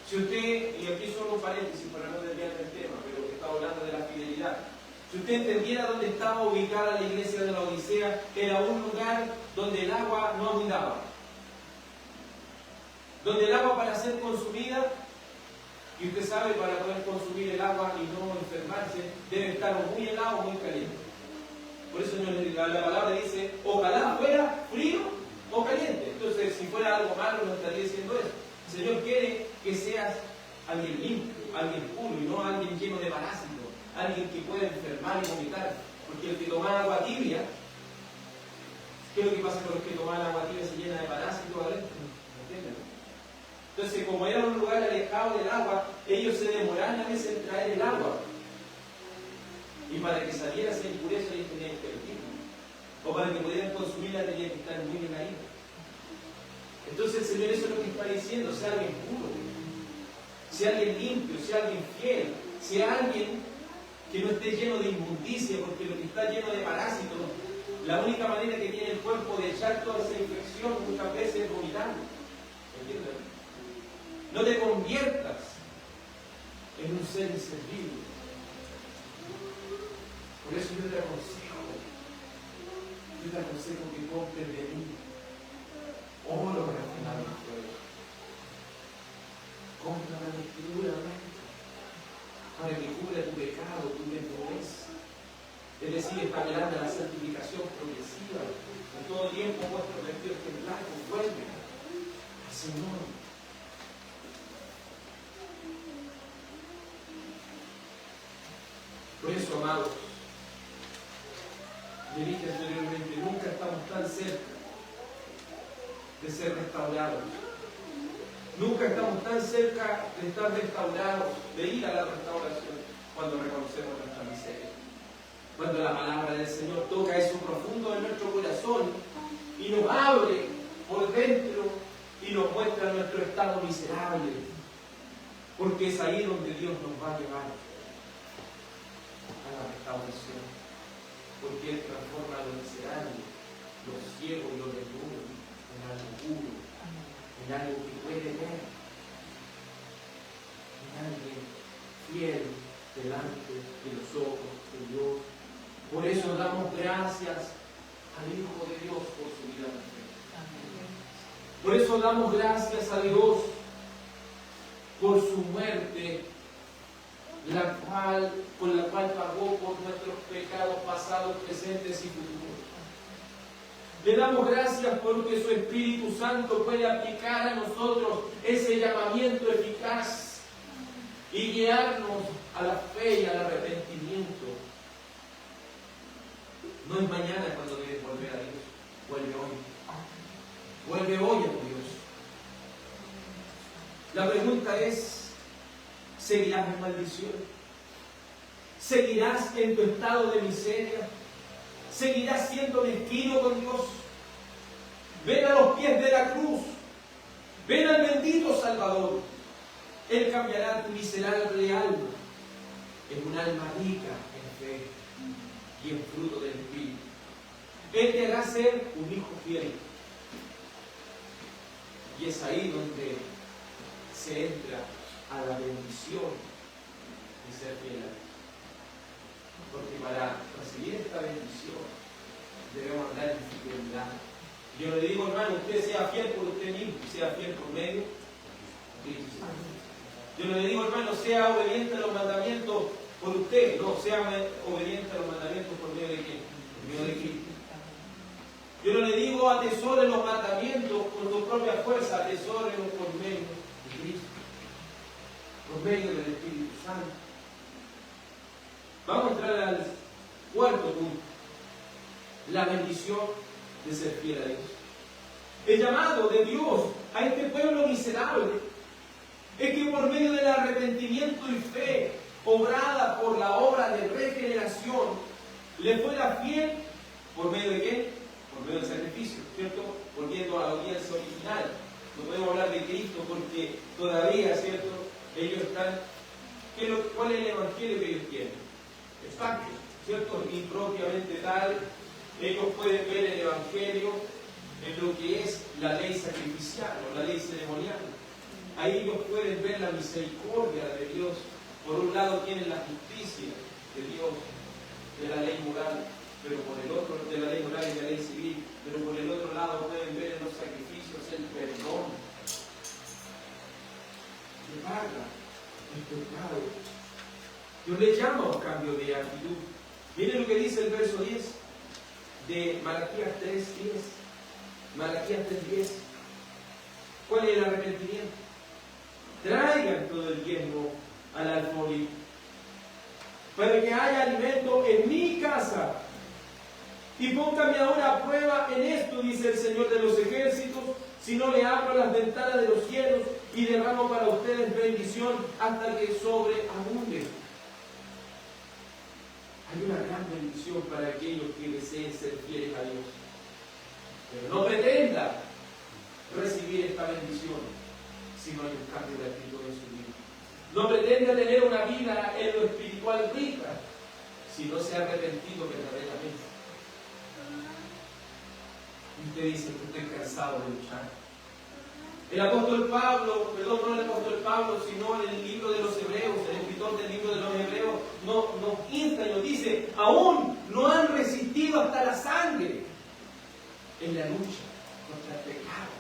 Si usted, y aquí solo un paréntesis para no desviarme del tema, pero que está hablando de la fidelidad. Si usted entendiera dónde estaba ubicada la iglesia de la Odisea, era un lugar donde el agua no abundaba. Donde el agua para ser consumida, y usted sabe, para poder consumir el agua y no enfermarse, debe estar o muy helado o muy caliente. Por eso la palabra dice, ojalá fuera frío o caliente. Entonces, si fuera algo malo, no estaría diciendo eso. El Señor quiere que seas alguien limpio, alguien puro, y no alguien lleno de parásitos, alguien que pueda enfermar y vomitar. Porque el que toma agua tibia, ¿qué es lo que pasa con los que toman agua tibia? Se llena de parásitos adentro. ¿Entienden? Entonces, como era un lugar alejado del agua, ellos se demoraban a veces en traer el agua. Y para que saliera esa impureza, ellos tenían que vertirla. O para que pudieran consumirla, tenían que estar muy bien ahí. Entonces, el Señor eso es lo que está diciendo: sea alguien puro, sea alguien limpio, sea alguien fiel, sea alguien que no esté lleno de inmundicia, porque lo que está lleno de parásitos, la única manera que tiene el cuerpo de echar toda esa infección muchas veces es vomitando. ¿Entiendes? No te conviertas en un ser inservible. Por eso yo te aconsejo que compres de mí oro refinado en fuego. Cómprame puramente para que cubra tu pecado, tu desnudez. Es decir, espabilando la santificación progresiva. En todo tiempo vuestro vestido ejemplar, vuelve al Señor. Por eso, amados, le dije anteriormente, nunca estamos tan cerca de ser restaurados. Nunca estamos tan cerca de estar restaurados, de ir a la restauración, cuando reconocemos nuestra miseria. Cuando la palabra del Señor toca eso profundo en nuestro corazón y nos abre por dentro y nos muestra nuestro estado miserable. Porque es ahí donde Dios nos va a llevar a la restauración. Porque Él transforma lo miserable, lo ciego y lo desnudo en algo puro, en algo que puede ver, en alguien fiel delante de los ojos de Dios. Por eso damos gracias al Hijo de Dios por su vida en fe. Por eso damos gracias a Dios por su muerte, con la cual pagó por nuestros pecados pasados, presentes y futuros. Le damos gracias porque su Espíritu Santo puede aplicar a nosotros ese llamamiento eficaz y guiarnos a la fe y al arrepentimiento. No es mañana cuando debes volver a Dios, vuelve hoy. Vuelve hoy a tu Dios. La pregunta es, ¿seguirás en maldición? ¿Seguirás en tu estado de miseria? ¿Seguirás siendo mezquino con Dios? Ven a los pies de la cruz. Ven al bendito Salvador. Él cambiará tu miserable alma en un alma rica en fe y en fruto del Espíritu. Él te hará ser un hijo fiel. Y es ahí donde se entra a la bendición de ser fiel. Porque para recibir esta bendición debemos andar en fidelidad. Yo le digo, hermano, usted sea fiel por usted mismo, sea fiel por medio de Cristo. Yo no le digo, hermano, sea obediente a los mandamientos por usted. No, sea obediente a los mandamientos por medio de quién? Por medio de Cristo. Yo no le digo, atesore los mandamientos con tu propia fuerza, atesórelos por medio de Cristo. Por medio del Espíritu Santo. Vamos a entrar al cuarto punto. La bendición de ser fiel a Dios. El llamado de Dios a este pueblo miserable es que por medio del arrepentimiento y fe obrada por la obra de regeneración le fuera fiel por medio de ¿qué? Por medio del sacrificio, ¿cierto? Volviendo a la audiencia original. No podemos hablar de Cristo porque todavía, ¿cierto? Ellos están... ¿Cuál es el evangelio que ellos tienen? Exacto, ¿cierto? Y propiamente tal, ellos pueden ver el evangelio en lo que es la ley sacrificial o la ley ceremonial. Ahí ellos pueden ver la misericordia de Dios. Por un lado tienen la justicia de Dios, de la ley moral, pero por el otro, de la ley moral y de la ley civil, pero por el otro lado pueden ver en los sacrificios el perdón que paga el pecado. Dios le llama a un cambio de actitud. Miren lo que dice el verso 10 de Malaquías 3:10. Malaquías 3:10. ¿Cuál es el arrepentimiento? Traigan todo el diezmo al alfolí, para que haya alimento en mi casa. Y póngame ahora a prueba en esto, dice el Señor de los ejércitos, si no le abro las ventanas de los cielos y derramo para ustedes bendición hasta que sobreabunde. Hay una gran bendición para aquellos que deseen ser fieles a Dios. Pero no pretenda recibir esta bendición si no hay un cambio de actitud en su vida. No pretenda tener una vida en lo espiritual rica si no se ha arrepentido verdaderamente. Y usted dice que estoy cansado de luchar. El apóstol Pablo, perdón, no el apóstol Pablo, sino en el libro de los Hebreos, el escritor del libro de los Hebreos, nos insta y nos dice, aún no han resistido hasta la sangre en la lucha contra el pecado.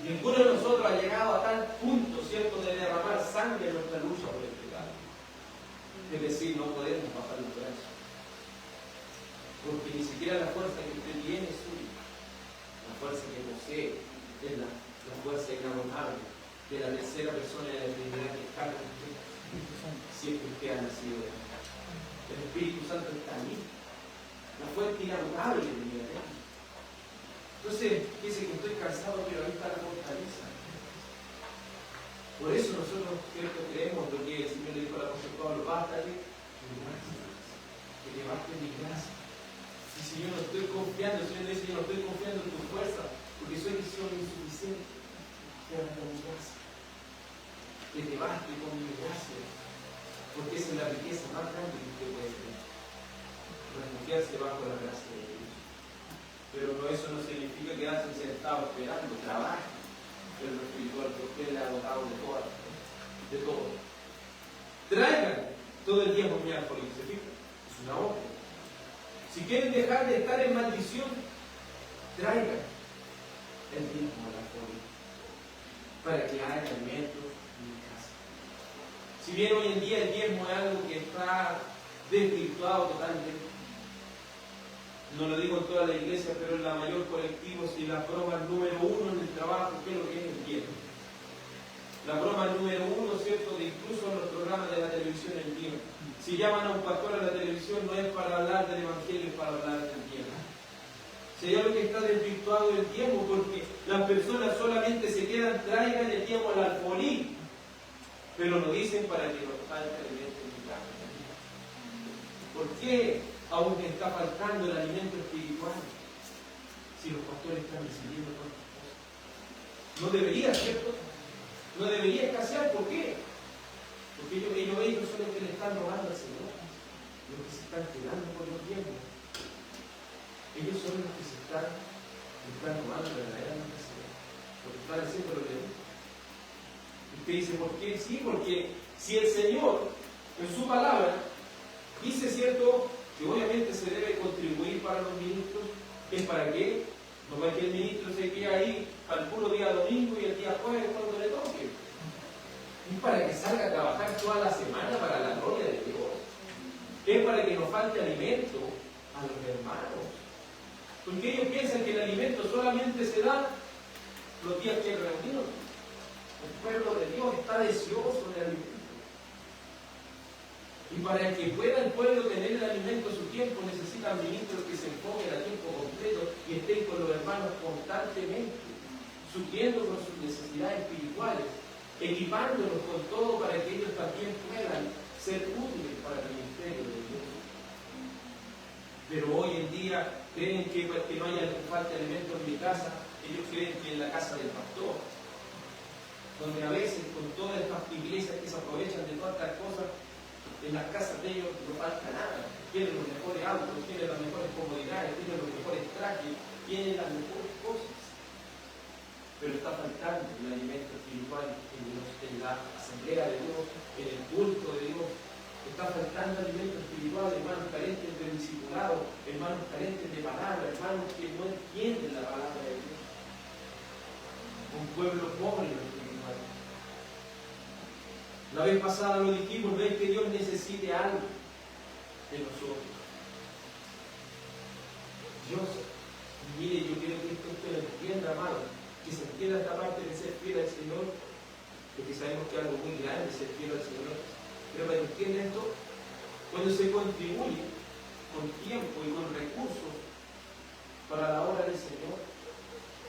Ninguno de nosotros ha llegado a tal punto, ¿cierto?, de derramar sangre en nuestra lucha por el pecado. Es decir, no podemos bajar los brazos. Porque ni siquiera la fuerza que usted tiene es suya. La fuerza que posee es la fuerza inagotable de la tercera persona de la Trinidad que está con usted. Si es que usted ha nacido de acá. El Espíritu Santo está en mí. La fuente inagotable de mi vida. Entonces, dice que estoy cansado, pero ahí está la fortaleza. Por eso nosotros, ¿cierto?, creemos lo que el Señor le dijo al apóstol Pablo, bástate mi gracia, que te baste mi gracia. Y si yo no estoy confiando, el Señor le dice, yo no estoy confiando en tu fuerza, porque soy insuficiente, que hagas con mi gracia. Que te baste con mi gracia, porque esa es la riqueza más grande que usted puede tener. Refugiarse bajo la gracia de Dios. Pero eso no significa quedarse sentado esperando, trabaja en lo espiritual, porque Él le ha dotado de todo. Traigan todo el tiempo mi alfolí, ¿se fijan? Es una obra. Si quieren dejar de estar en maldición, traigan el tiempo al alfolí, para que haya alimentos en mi casa. Si bien hoy en día el diezmo es algo que está desvirtuado totalmente, no lo digo en toda la iglesia, pero en la mayor colectivo, si la broma número uno en el trabajo, ¿qué es lo que es el diezmo? La broma número uno, ¿cierto?, de incluso en los programas de la televisión el diezmo. Si llaman a un pastor a la televisión, no es para hablar del evangelio, es para hablar del diezmo. Si hay algo que está desvirtuado el diezmo, porque las personas solamente se quedan, traigan el diezmo al alfolí, pero lo dicen para que nos falte alimento en mi casa. ¿Por qué aún está faltando el alimento espiritual si los pastores están recibiendo todas las cosas? No debería, ¿cierto? No debería escasear. ¿Por qué? Porque ellos son los que le están robando al Señor, los que se están quedando por los tiempos. Ellos son los que se están robando verdaderamente al Señor, porque están haciendo lo que es. Usted dice, ¿por qué? Sí, porque si el Señor en su palabra dice, ¿cierto?, que obviamente se debe contribuir para los ministros, ¿es para qué? No para que el ministro se quede ahí al puro día domingo y el día jueves cuando le toque. Es para que salga a trabajar toda la semana para la gloria de Dios. Es para que nos falte alimento a los hermanos. Porque ellos piensan que el alimento solamente se da los días que hay reunión. El pueblo de Dios está deseoso de alimento. Y para que pueda el pueblo tener el alimento a su tiempo, necesitan ministros que se enfoquen a tiempo completo y estén con los hermanos constantemente, supliendo con sus necesidades espirituales, equipándolos con todo para que ellos también puedan ser útiles para el ministerio de Dios. Pero hoy en día creen que no haya falta de alimentos en mi casa, ellos creen que en la casa del pastor, donde a veces con todas estas iglesias que se aprovechan de todas estas cosas, en las casas de ellos no falta nada. Tienen los mejores autos, tienen las mejores comodidades, tienen los mejores trajes, tienen las mejores cosas. Pero está faltando el alimento espiritual en la asamblea de Dios, en el culto de Dios. Está faltando alimento espiritual, hermanos carentes de discipulado, hermanos carentes de palabra, hermanos que no entienden la palabra de Dios. Un pueblo pobre en lo espiritual. La vez pasada lo dijimos, no es que Dios necesite algo de nosotros. Dios, mire, yo quiero que usted lo entienda, amado, que se entienda esta parte de ser fiel al Señor, porque sabemos que es algo muy grande ser fiel al Señor. Pero para que entienda esto, cuando se contribuye con tiempo y con recursos para la obra del Señor,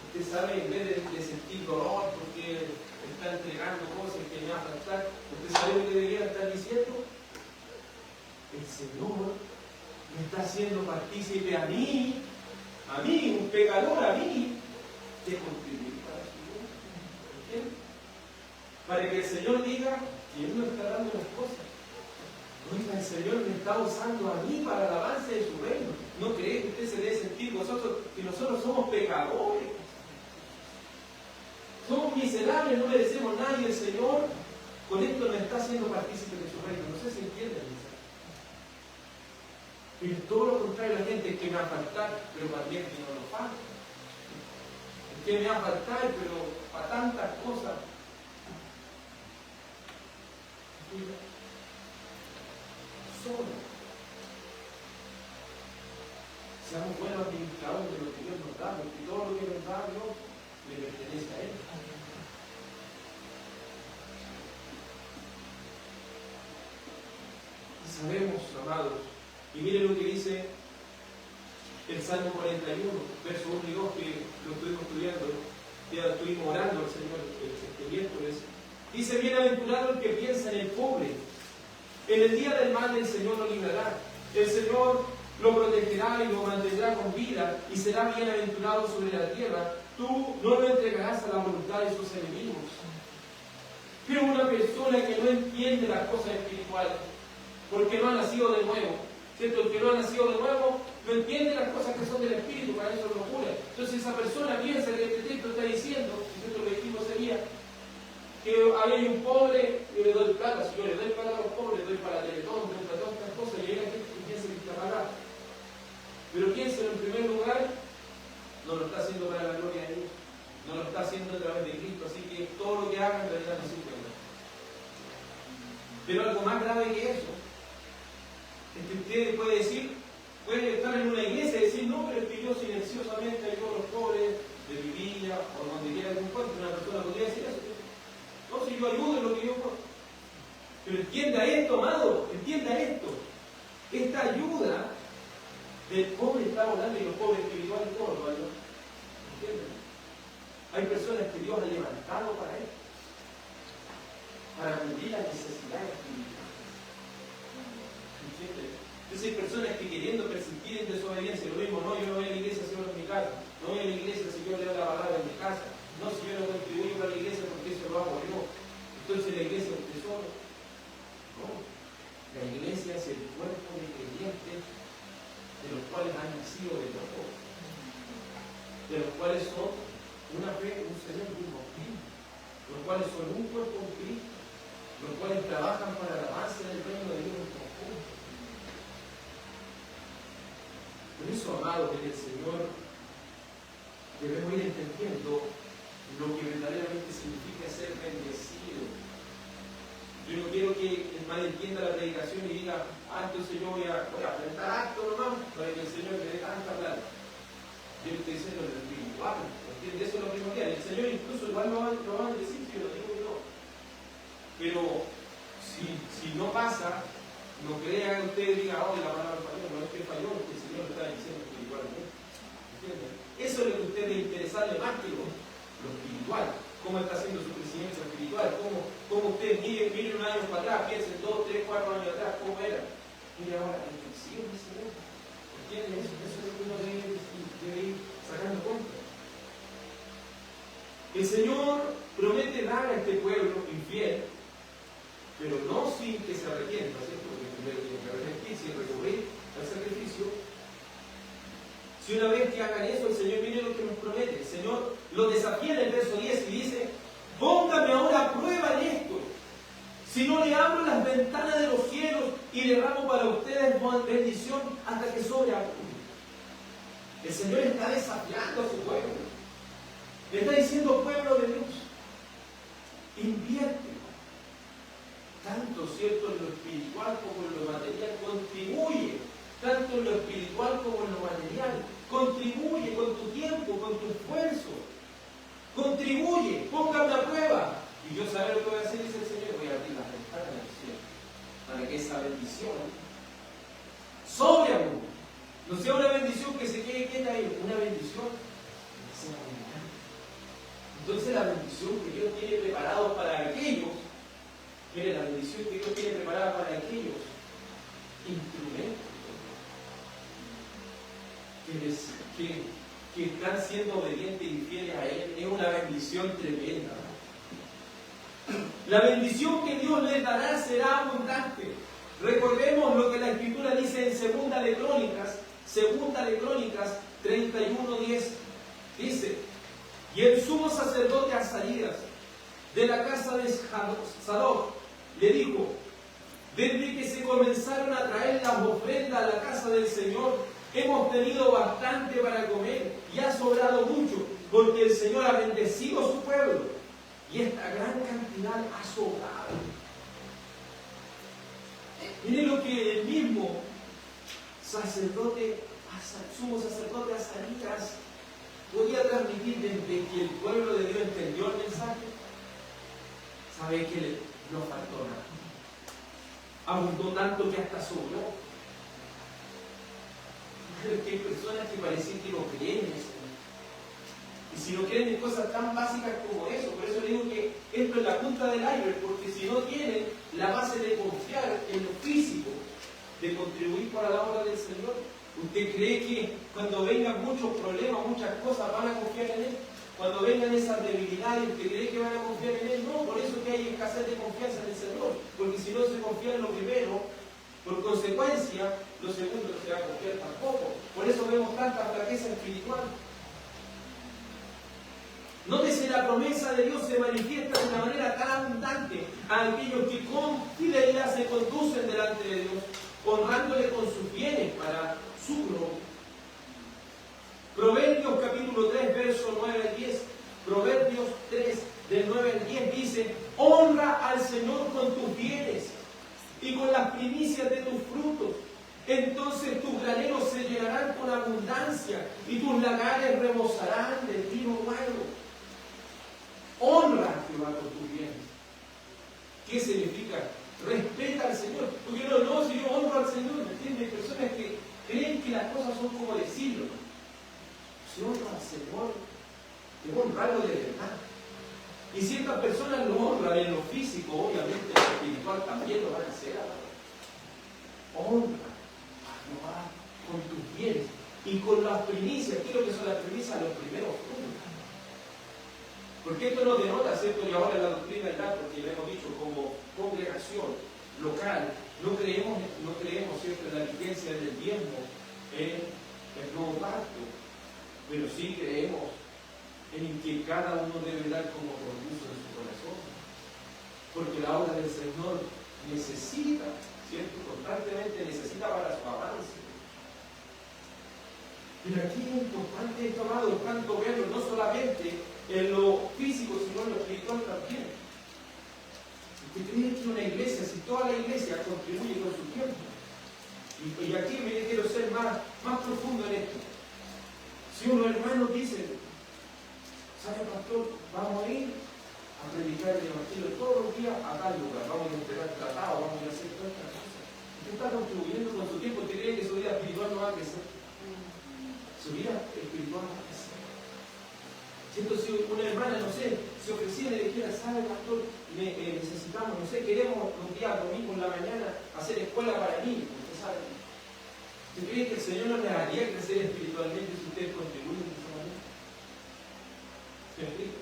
usted sabe, en vez de sentir dolor porque está entregando cosas que me va a faltar, usted sabe lo que debería estar diciendo. El Señor me está haciendo partícipe a mí, un pecador, a mí, de contribuir para su obra. ¿Entiende? Para que el Señor diga que Él no está dando las cosas. Oiga, el Señor me está usando a mí para el avance de su reino. ¿No cree que usted se debe sentir que nosotros somos pecadores? Somos miserables, no merecemos nada y el Señor con esto nos está haciendo partícipe de su reino. No sé si entienden eso. Pero todo lo contrario, la gente es que me va a faltar, pero también que no nos falta. Es que me va a faltar, pero para tantas cosas. Solo. Seamos buenos administradores de lo que Dios nos da, porque todo lo que nos da Dios le pertenece a Él. Y sabemos, amados, y miren lo que dice el Salmo 41, verso 1 y 2, que lo estuvimos estudiando, ya estuvimos orando al Señor este miércoles. Dice: bienaventurado el que piensa en el pobre. En el día del mal el Señor lo librará. El Señor lo protegerá y lo mantendrá con vida y será bienaventurado sobre la tierra. Tú no lo entregarás a la voluntad de sus enemigos. Pero una persona que no entiende las cosas espirituales, porque no ha nacido de nuevo, ¿cierto? El que no ha nacido de nuevo no entiende las cosas que son del Espíritu, para eso lo locura. Entonces esa persona piensa que este texto está diciendo, ¿cierto? Lo que dijimos ese día, que hay un pobre, yo le doy plata, si yo le doy plata a los pobres, le doy para Teletón, le doy para todas estas cosas, y hay gente que piensa que está pagado. Pero piénselo en primer lugar, no lo está haciendo para la gloria de Dios, no lo está haciendo a través de Cristo, así que todo lo que hagan en realidad no sirve nada. Pero algo más grave que eso, es que usted puede decir, puede estar en una iglesia y decir: no, pero es que yo silenciosamente ayudo a los pobres de mi villa o donde quiera que encuentre. Una persona podría decir eso. No, si yo ayudo en lo que yo puedo. Pero entienda esto, amado, entienda esto. Esta ayuda del pobre está hablando, y los pobres espirituales todos lo ayudan. ¿Entienden? Hay personas que Dios ha levantado para esto, para cubrir las necesidades espirituales. ¿Entienden? Entonces hay personas que, queriendo persistir en desobediencia, lo mismo: no, yo no voy a la iglesia si yo no en mi casa, no voy a la iglesia si yo leo la palabra en mi casa, no, si yo no contribuyo para la iglesia porque eso lo hago yo, entonces la iglesia es un tesoro. No, la iglesia es el cuerpo de creyentes de los cuales han nacido de nuevo, de los cuales son una fe, un Señor y un bautismo, los cuales son un cuerpo en Cristo, los cuales trabajan para el avance del reino de Dios en conjunto. Por eso, amados del Señor, debemos ir entendiendo lo que verdaderamente significa ser bendecido Yo no quiero que el malentienda la predicación y diga, entonces yo voy a enfrentar acto nomás para que el Señor me dé tanta plata. Yo le estoy diciendo lo espiritual, ¿entiendes? Eso es lo primordial. El Señor incluso igual lo va a decir, si yo lo digo que no. Pero si no pasa, no crea que usted diga, la palabra falló, no es que falló, porque el Señor lo está diciendo espiritualmente. ¿Entiendes? Eso es lo que a usted le interesarle más que lo espiritual. Cómo está haciendo su crecimiento espiritual, cómo usted mire un año para atrás, piense 2, 3, 4 años atrás, cómo era. Mire ahora, sí, ¿entiendes? Eso es lo que uno debe ir sacando cuenta. El Señor promete dar a este pueblo infiel, pero no sin que se arrepienta, ¿cierto? Porque primero tiene que arrepentirse y recurrir al sacrificio. Si una vez que hagan eso, el Señor viene lo que nos promete. El Señor lo desafía en el verso 10 y dice, póngame ahora a prueba en esto. Si no le abro las ventanas de los cielos y derramo para ustedes bendición hasta que sobreabunde. El Señor está desafiando a su pueblo. Le está diciendo, pueblo de Dios, invierte. Tanto, ¿cierto?, en lo espiritual como en lo material, contribuye. Tanto en lo espiritual como en lo material. Contribuye con tu tiempo, con tu esfuerzo. Contribuye, póngame a prueba. Y yo sabré lo que voy a hacer, dice el Señor, voy a abrir las ventanas del cielo para que esa bendición sobreabunde. No sea una bendición que se quede quieta ahí, una bendición que sea abundante. Entonces la bendición que Dios tiene preparado para aquellos, mire, la bendición que Dios tiene preparada para aquellos instrumentos que están siendo obedientes y fieles a Él, es una bendición tremenda. La bendición que Dios les dará será abundante. Recordemos lo que la Escritura dice en Segunda de Crónicas 31:10. Dice, y el sumo sacerdote Azarías, de la casa de Sadoc, le dijo, desde que se comenzaron a traer las ofrendas a la casa del Señor, hemos tenido bastante para comer y ha sobrado mucho, porque el Señor ha bendecido a su pueblo y esta gran cantidad ha sobrado. Miren lo que el mismo sumo sacerdote Azarías podía transmitir desde que el pueblo de Dios entendió el mensaje. Sabe que no faltó nada. Abundó tanto que hasta sobró. Pero es que hay personas que parecen que no creen en eso. Y si no creen en cosas tan básicas como eso, por eso digo que esto es la punta del iceberg, porque si no tienen la base de confiar en lo físico, de contribuir para la obra del Señor, ¿usted cree que cuando vengan muchos problemas, muchas cosas, van a confiar en Él? Cuando vengan esas debilidades, ¿usted cree que van a confiar en Él? No, por eso que hay escasez de confianza en el Señor, porque si no se confía en lo primero, por consecuencia, lo segundo no se va a confiar tampoco. Por eso vemos tanta flaqueza espiritual. Nótese, la promesa de Dios se manifiesta de una manera tan abundante a aquellos que con fidelidad se conducen delante de Dios, honrándole con sus bienes para su gloria. Proverbios capítulo 3, verso 9 al 10. Proverbios 3, del 9 al 10 dice, honra al Señor con tus bienes y con las primicias de tus frutos. Entonces tus graneros se llenarán con abundancia y tus lagares rebosarán de vino nuevo. Honra a Jehová con tus bienes. ¿Qué significa? Respeta al Señor. Porque no, si yo honro al Señor, ¿me entiendes? Hay personas que creen que las cosas son como decirlo. Si honro al Señor, debo honrarlo de verdad. Y ciertas personas lo honran en lo físico, obviamente en lo espiritual también lo van a hacer. Honra a Jehová con tus bienes y con las primicias. ¿Qué es lo que son las primicias? Los primeros frutos. Porque esto nos denota, ¿cierto? Y ahora en la doctrina ya, porque le hemos dicho, como congregación local, no creemos, ¿cierto?, en la vigencia del diezmo en el nuevo pacto, pero sí creemos en que cada uno debe dar como recurso de su corazón, porque la obra del Señor necesita, ¿cierto?, constantemente necesita para su avance. Pero aquí es importante esto, amado, tanto verlo, no solamente en lo físico, sino en lo espiritual también. ¿Usted cree que una iglesia, si toda la iglesia contribuye con su tiempo? Y aquí me quiero ser más profundo en esto. Si unos hermanos dicen, ¿sabe, pastor? Vamos a ir a predicar el evangelio todos los días a tal lugar, vamos a entregar tratados, vamos a hacer todas estas cosas. Usted está contribuyendo con su tiempo, ¿usted cree que su vida espiritual no va a crecer? Su vida espiritual va a crecer. Siento si una hermana, no sé, se ofreciera y le dijera, ¿sabe, pastor? Necesitamos, no sé, queremos un día domingo en la mañana hacer escuela para niños, usted sabe. ¿Usted cree que el Señor no le haría crecer espiritualmente si usted contribuye de esa manera? ¿Se me explica?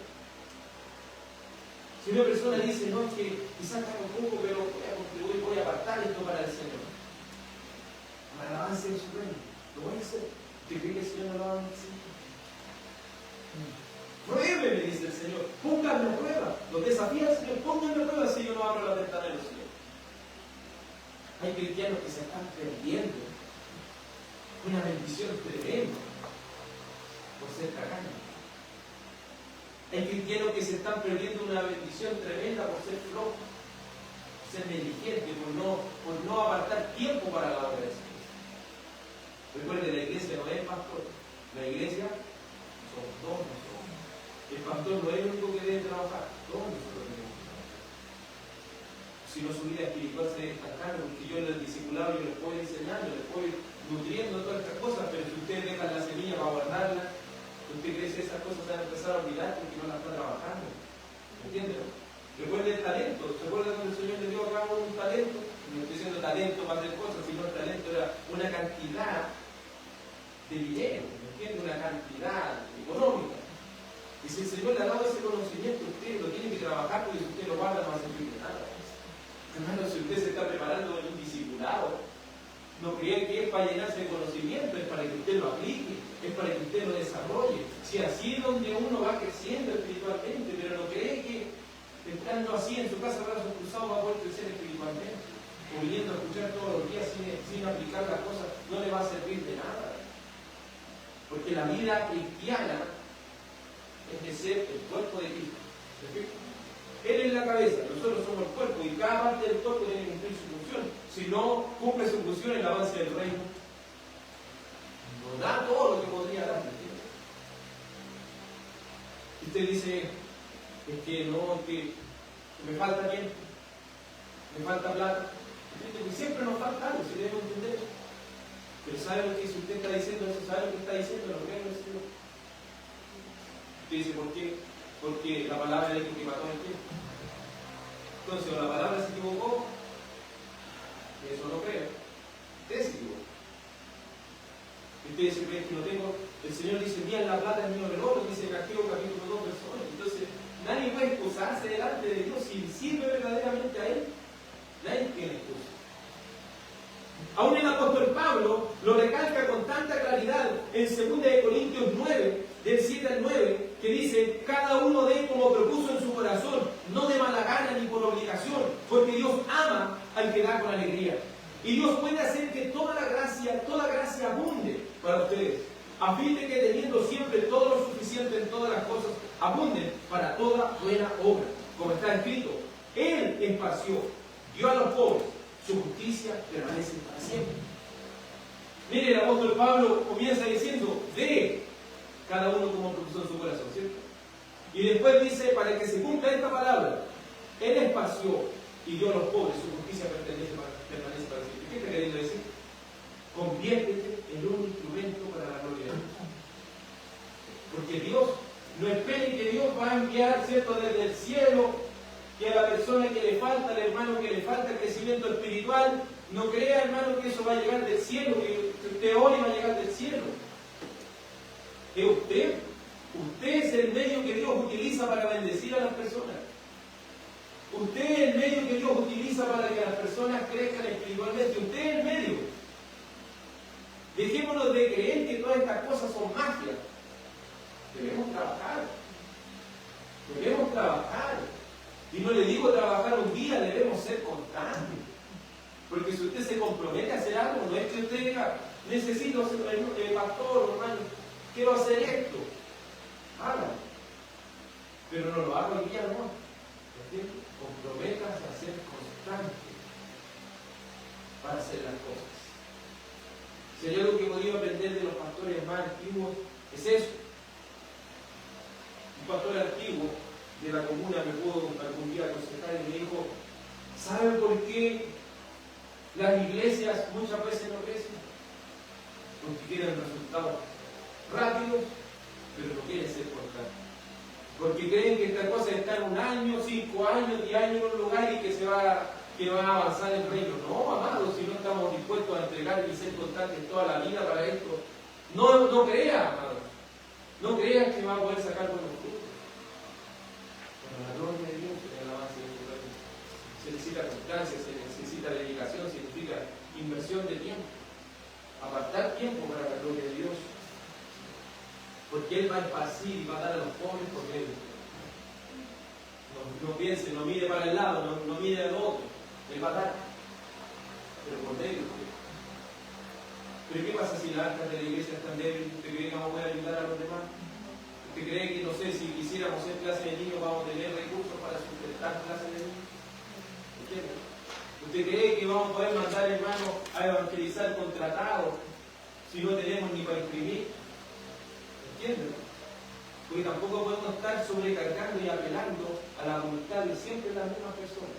Si una persona dice, no, es que quizás haga un poco, pero voy a contribuir, voy a apartar esto para el Señor, para el avance de su reino, lo voy a hacer. ¿Usted cree que el Señor no lo va a hacer? Pruebe, me dice el Señor, pónganme a prueba. Los desafía el Señor, pónganme a prueba si yo no abro la ventana del Señor. Hay cristianos que se están perdiendo una bendición tremenda por ser tacaños. Hay cristianos que se están perdiendo una bendición tremenda por ser flojos, por ser negligentes, por no apartar tiempo para la obra del Señor. Recuerde, la iglesia no es pastor, la iglesia somos todos nosotros. El pastor no es el único que debe trabajar, todos nosotros tenemos que trabajar. Si no, su vida espiritual se destaca, porque yo en el discipulado yo les puedo enseñar, yo les puedo ir nutriendo todas estas cosas, pero si ustedes dejan la semilla para guardarla, usted cree que esas cosas se van a empezar a olvidar porque no las está trabajando. ¿Entienden? Recuerde el talento. ¿Se acuerdan cuando el Señor le dio a cada uno un talento? No estoy diciendo talento para hacer cosas, sino el talento era una cantidad de dinero, ¿me entiende? Una cantidad económica. Y si el Señor le ha dado ese conocimiento, usted lo tiene que trabajar, porque si usted lo guarda no va a servir de nada. Hermano, si usted se está preparando en un discipulado, no cree que es para llenarse de conocimiento, es para que usted lo aplique, es para que usted lo desarrolle. Si así es donde uno va creciendo espiritualmente, pero no cree que estando así en su casa brazos cruzados va a poder crecer espiritualmente, o viniendo a escuchar todos los días sin aplicar las cosas, no le va a servir de nada. Porque la vida cristiana es de ser el cuerpo de Cristo. Él es la cabeza, nosotros somos el cuerpo, y cada parte del cuerpo tiene que cumplir su función. Si no cumple su función, el avance del reino no da todo lo que podría dar. Y usted dice, es que no, es que me falta tiempo, me falta plata. Porque siempre nos falta algo, si debemos entender. Pero ¿sabe lo que si usted está diciendo eso? ¿Sabe lo que está diciendo? Lo que es Señor. Usted dice, ¿por qué? Porque la palabra es que mató el tiempo. Entonces, o la palabra se equivocó, eso no creo. Usted se equivocó. Usted dice, ¿cree que no tengo? El Señor dice, mira, la plata es mío reloj, dice en Mateo capítulo 2, verso 1. Entonces, nadie puede excusarse delante de Dios si sirve verdaderamente a Él. Nadie tiene excusa. Aún el apóstol Pablo lo recalca con tanta claridad en 2 Corintios 9, del 7 al 9, que dice, cada uno dé como propuso en su corazón, no de mala gana ni por obligación, porque Dios ama al que da con alegría. Y Dios puede hacer que toda gracia abunde para ustedes, a fin de que teniendo siempre todo lo suficiente en todas las cosas, abunden para toda buena obra. Como está escrito, Él esparció, dio a los pobres, su justicia permanece para siempre. Mire, el apóstol Pablo comienza diciendo, de cada uno como propuso en su corazón, ¿cierto? Y después dice, para que se cumpla esta palabra, Él esparció y dio a los pobres, su justicia permanece para siempre. ¿Qué está queriendo decir? Conviértete en un instrumento para la gloria de Dios. Porque Dios, no espere que Dios va a enviar, ¿cierto?, desde el cielo, que a la persona que le falta, al hermano que le falta crecimiento espiritual, no crea, hermano, que eso va a llegar del cielo, que usted ore y va a llegar del cielo. Que usted es el medio que Dios utiliza para bendecir a las personas. Usted es el medio que Dios utiliza para que las personas crezcan espiritualmente. Usted es el medio. Dejémonos de creer que todas estas cosas son magia. Debemos trabajar. Debemos trabajar. Y no le digo trabajar un día, debemos ser constantes. Porque si usted se compromete a hacer algo, no es que usted diga, necesito ser pastor, hermano, quiero hacer esto. Hágalo. Pero no lo hago el día, no. ¿Entiendes? comprometas a ser constante para hacer las cosas. Si hay algo que he podido aprender de los pastores más antiguos, es eso. Un pastor antiguo de la comuna me pudo algún día aconsejar y me dijo: ¿saben por qué las iglesias muchas veces no crecen? Porque quieren resultados rápidos, pero no quieren ser constantes. Porque creen que esta cosa está en 1 año, 5 años, 10 años en un lugar y que va a avanzar el reino. No, amados, si no estamos dispuestos a entregar y ser constantes toda la vida para esto, no crea, amados. No creas que va a poder sacar buenos frutos. Para la gloria de Dios, en el avance de su reino, se necesita constancia, se necesita dedicación, significa inversión de tiempo. Apartar tiempo para la gloria de Dios. Porque Él va a esparcir y va a dar a los pobres por medio. No piense, no mire para el lado, no mire al otro. Él va a dar, pero por medio. Pero ¿qué pasa si las arcas de la iglesia están débiles? ¿Usted cree que vamos a poder ayudar a los demás? ¿Usted cree que, no sé, si quisiéramos hacer clase de niños vamos a tener recursos para sustentar clases de niños? ¿Entiende? ¿Usted cree que vamos a poder mandar hermanos a evangelizar contratados si no tenemos ni para imprimir? ¿Entienden? Porque tampoco podemos estar sobrecargando y apelando a la voluntad de siempre las mismas personas.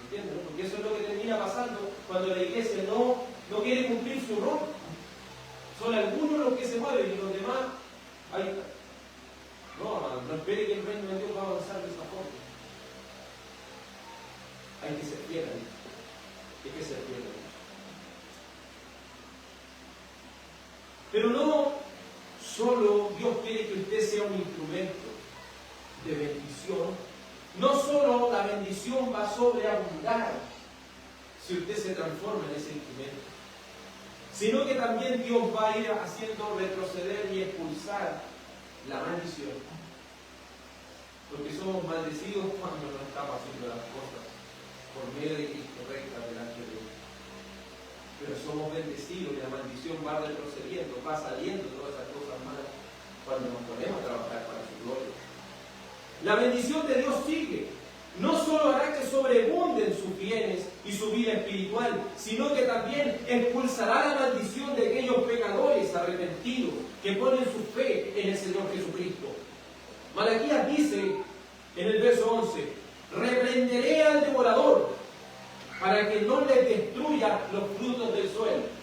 ¿Entienden? Porque eso es lo que termina pasando cuando la iglesia no quiere cumplir su rol. Son algunos los que se mueven y los demás, ahí está. No espere que el reino de Dios va a avanzar de esa forma. Hay que ser fiel a Dios. Hay que ser fiel a Dios. Pero no solo Dios quiere que usted sea un instrumento de bendición. No solo la bendición va a sobreabundar si usted se transforma en ese instrumento, sino que también Dios va a ir haciendo retroceder y expulsar la maldición. Porque somos maldecidos cuando no estamos haciendo las cosas por medio de Cristo recta delante de Dios. Pero somos bendecidos y la maldición va retrocediendo, va saliendo todas esas cosas malas cuando nos ponemos a trabajar para su gloria. La bendición de Dios sigue. No solo hará que sobreabunden sus bienes y su vida espiritual, sino que también expulsará la maldición de aquellos pecadores arrepentidos que ponen su fe en el Señor Jesucristo. Malaquías dice en el verso 11: reprenderé al devorador para que no les destruya los frutos del suelo.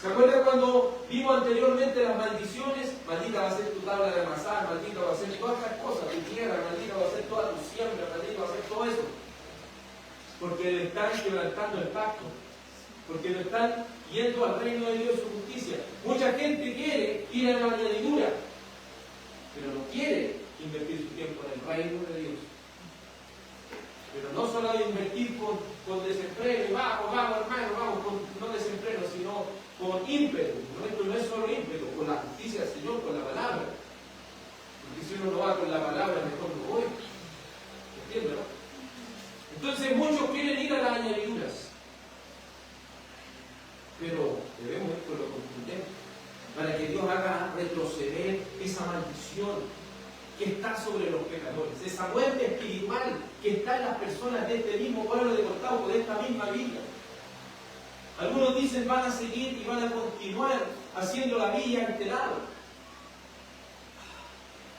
¿Se acuerdan cuando vimos anteriormente las maldiciones? Maldita va a ser tu tabla de amasar, maldita va a ser todas estas cosas, tu tierra, maldita va a ser toda tu siembra, maldita va a ser todo eso. Porque le están quebrantando el pacto, porque no están yendo al reino de Dios y su justicia. Mucha gente quiere ir a la añadidura, pero no quiere invertir su tiempo en el reino de Dios. Pero no solo de invertir con desenfreno, y vamos hermano, vamos con no desenfreno, sino con ímpetu. Esto no es solo ímpetu, con la justicia del Señor, con la palabra. Porque si uno no va con la palabra, mejor no voy. ¿Entiendes, no? Entonces muchos quieren ir a las añadiduras. Pero debemos ir con lo contundente, para que Dios haga retroceder esa maldición que está sobre los pecadores, esa muerte espiritual que está en las personas de este mismo pueblo de Cortauco, de esta misma villa. Algunos dicen van a seguir y van a continuar haciendo la villa a este lado.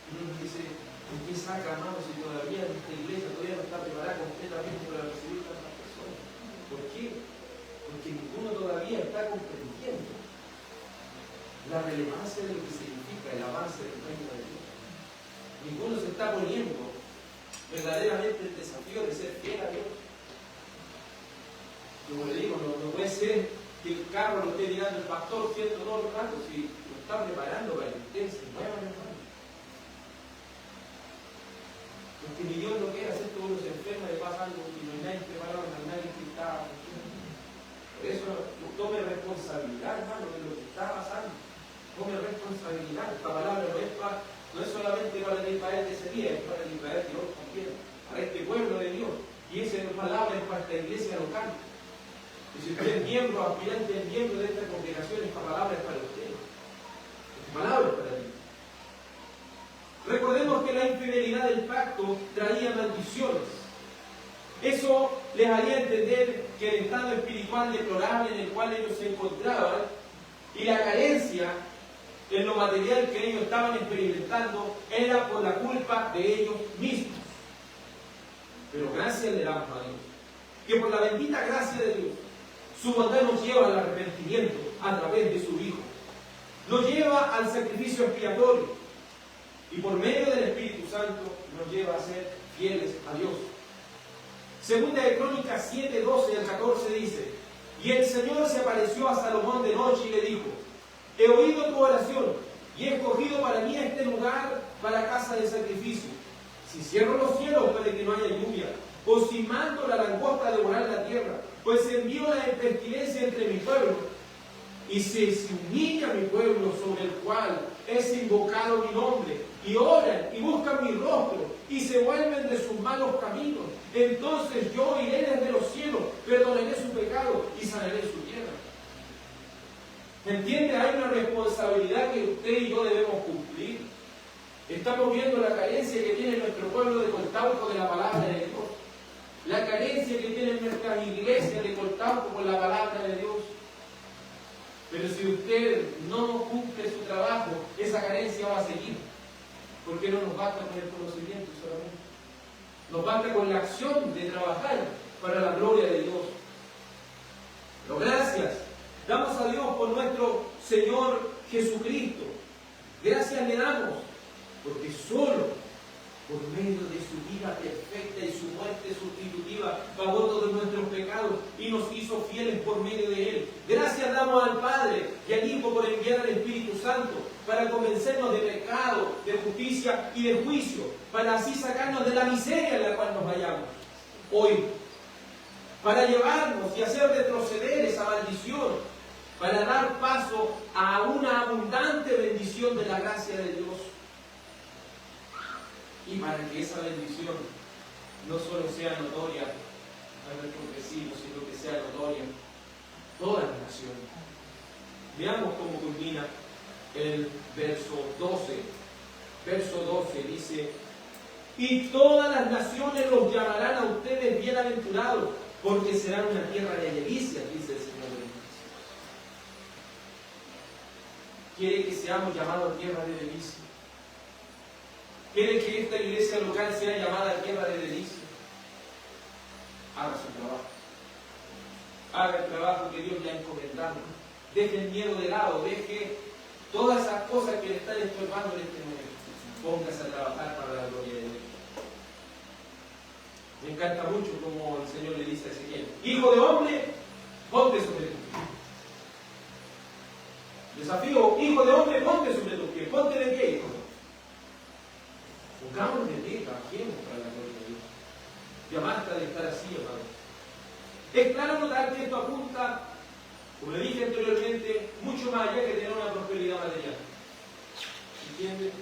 Y uno dice, ¿en qué saca, hermano, si todavía esta iglesia todavía no está preparada completamente para recibir tantas personas? ¿Por qué? Porque ninguno todavía está comprendiendo la relevancia de lo que significa el avance del reino de Dios. Ninguno se está poniendo verdaderamente el desafío de ser fiel a Dios. Como le digo, no puede ser que el carro lo esté tirando el pastor cierto todo el rato, si lo está preparando para que ustedes se muevan, hermano. Porque ni Dios lo quiere hacer, todo uno se enferma, le pasa algo y no hay nadie preparado, no hay nadie que está. Por eso tome responsabilidad, hermano, de lo que está pasando. Tome responsabilidad. Esta palabra no es solamente para el Israel de ese día, es para el Israel de hoy también, para este pueblo de Dios. Y esa palabra es para esta iglesia local. Y si usted es miembro, aspirante, miembro de esta congregación, esta palabra es para usted. Esta palabra es para ti. Recordemos que la infidelidad del pacto traía maldiciones. Eso les haría entender que el estado espiritual deplorable en el cual ellos se encontraban y la carencia en lo material que ellos estaban experimentando era por la culpa de ellos mismos. Pero gracias le damos a Dios, que por la bendita gracia de Dios, su bondad nos lleva al arrepentimiento a través de su Hijo. Nos lleva al sacrificio expiatorio y por medio del Espíritu Santo nos lleva a ser fieles a Dios. Segunda de Crónicas 7, 12 al 14 dice: y el Señor se apareció a Salomón de noche y le dijo: he oído tu oración y he escogido para mí este lugar para casa de sacrificio. Si cierro los cielos para que no haya lluvia, o si mando la langosta a devorar la tierra, pues envío la pestilencia entre mi pueblo, y si se humilla mi pueblo sobre el cual es invocado mi nombre, y oran y buscan mi rostro, y se vuelven de sus malos caminos, entonces yo iré desde los cielos, perdonaré su pecado y sanaré su tierra. ¿Entiende? Hay una responsabilidad que usted y yo debemos cumplir. Estamos viendo la carencia que tiene nuestro pueblo de Coltauco de la palabra de Dios. La carencia que tiene nuestra iglesia de Coltauco con la palabra de Dios. Pero si usted no cumple su trabajo, esa carencia va a seguir. Porque no nos basta con el conocimiento solamente. Nos basta con la acción de trabajar para la gloria de Dios. Pero gracias. Damos a Dios por nuestro Señor Jesucristo. Gracias le damos, porque solo por medio de su vida perfecta y su muerte sustitutiva pagó todos nuestros pecados y nos hizo fieles por medio de Él. Gracias damos al Padre y al Hijo por enviar al Espíritu Santo para convencernos de pecado, de justicia y de juicio, para así sacarnos de la miseria en la cual nos hallamos hoy, para llevarnos y hacer retroceder esa maldición, para dar paso a una abundante bendición de la gracia de Dios. Y para que esa bendición no solo sea notoria a nuestros vecinos, sino que sea notoria a todas las naciones. Veamos cómo culmina el verso 12. Verso 12 dice: y todas las naciones los llamarán a ustedes bienaventurados, porque serán una tierra de delicias, dice el Señor de los ejércitos. Quiere que seamos llamados tierra de delicias. Quiere que esta iglesia local sea llamada tierra de delicias. Haga su trabajo. Haga el trabajo que Dios le ha encomendado. Deje el miedo de lado. Deje todas esas cosas que le están estorbando en este momento. Póngase a trabajar para la gloria de Dios. Me encanta mucho como el Señor le dice a Ezequiel: hijo de hombre, ponte sobre tus pies. Desafío: hijo de hombre, ponte sobre tus pies. Ponte de pie, hijo. Pongamos de pie, trabajemos para la gloria de Dios. Ya basta de estar así, hermano. Es claro notar que esto apunta, como le dije anteriormente, mucho más allá que tener una prosperidad material. ¿Entiendes?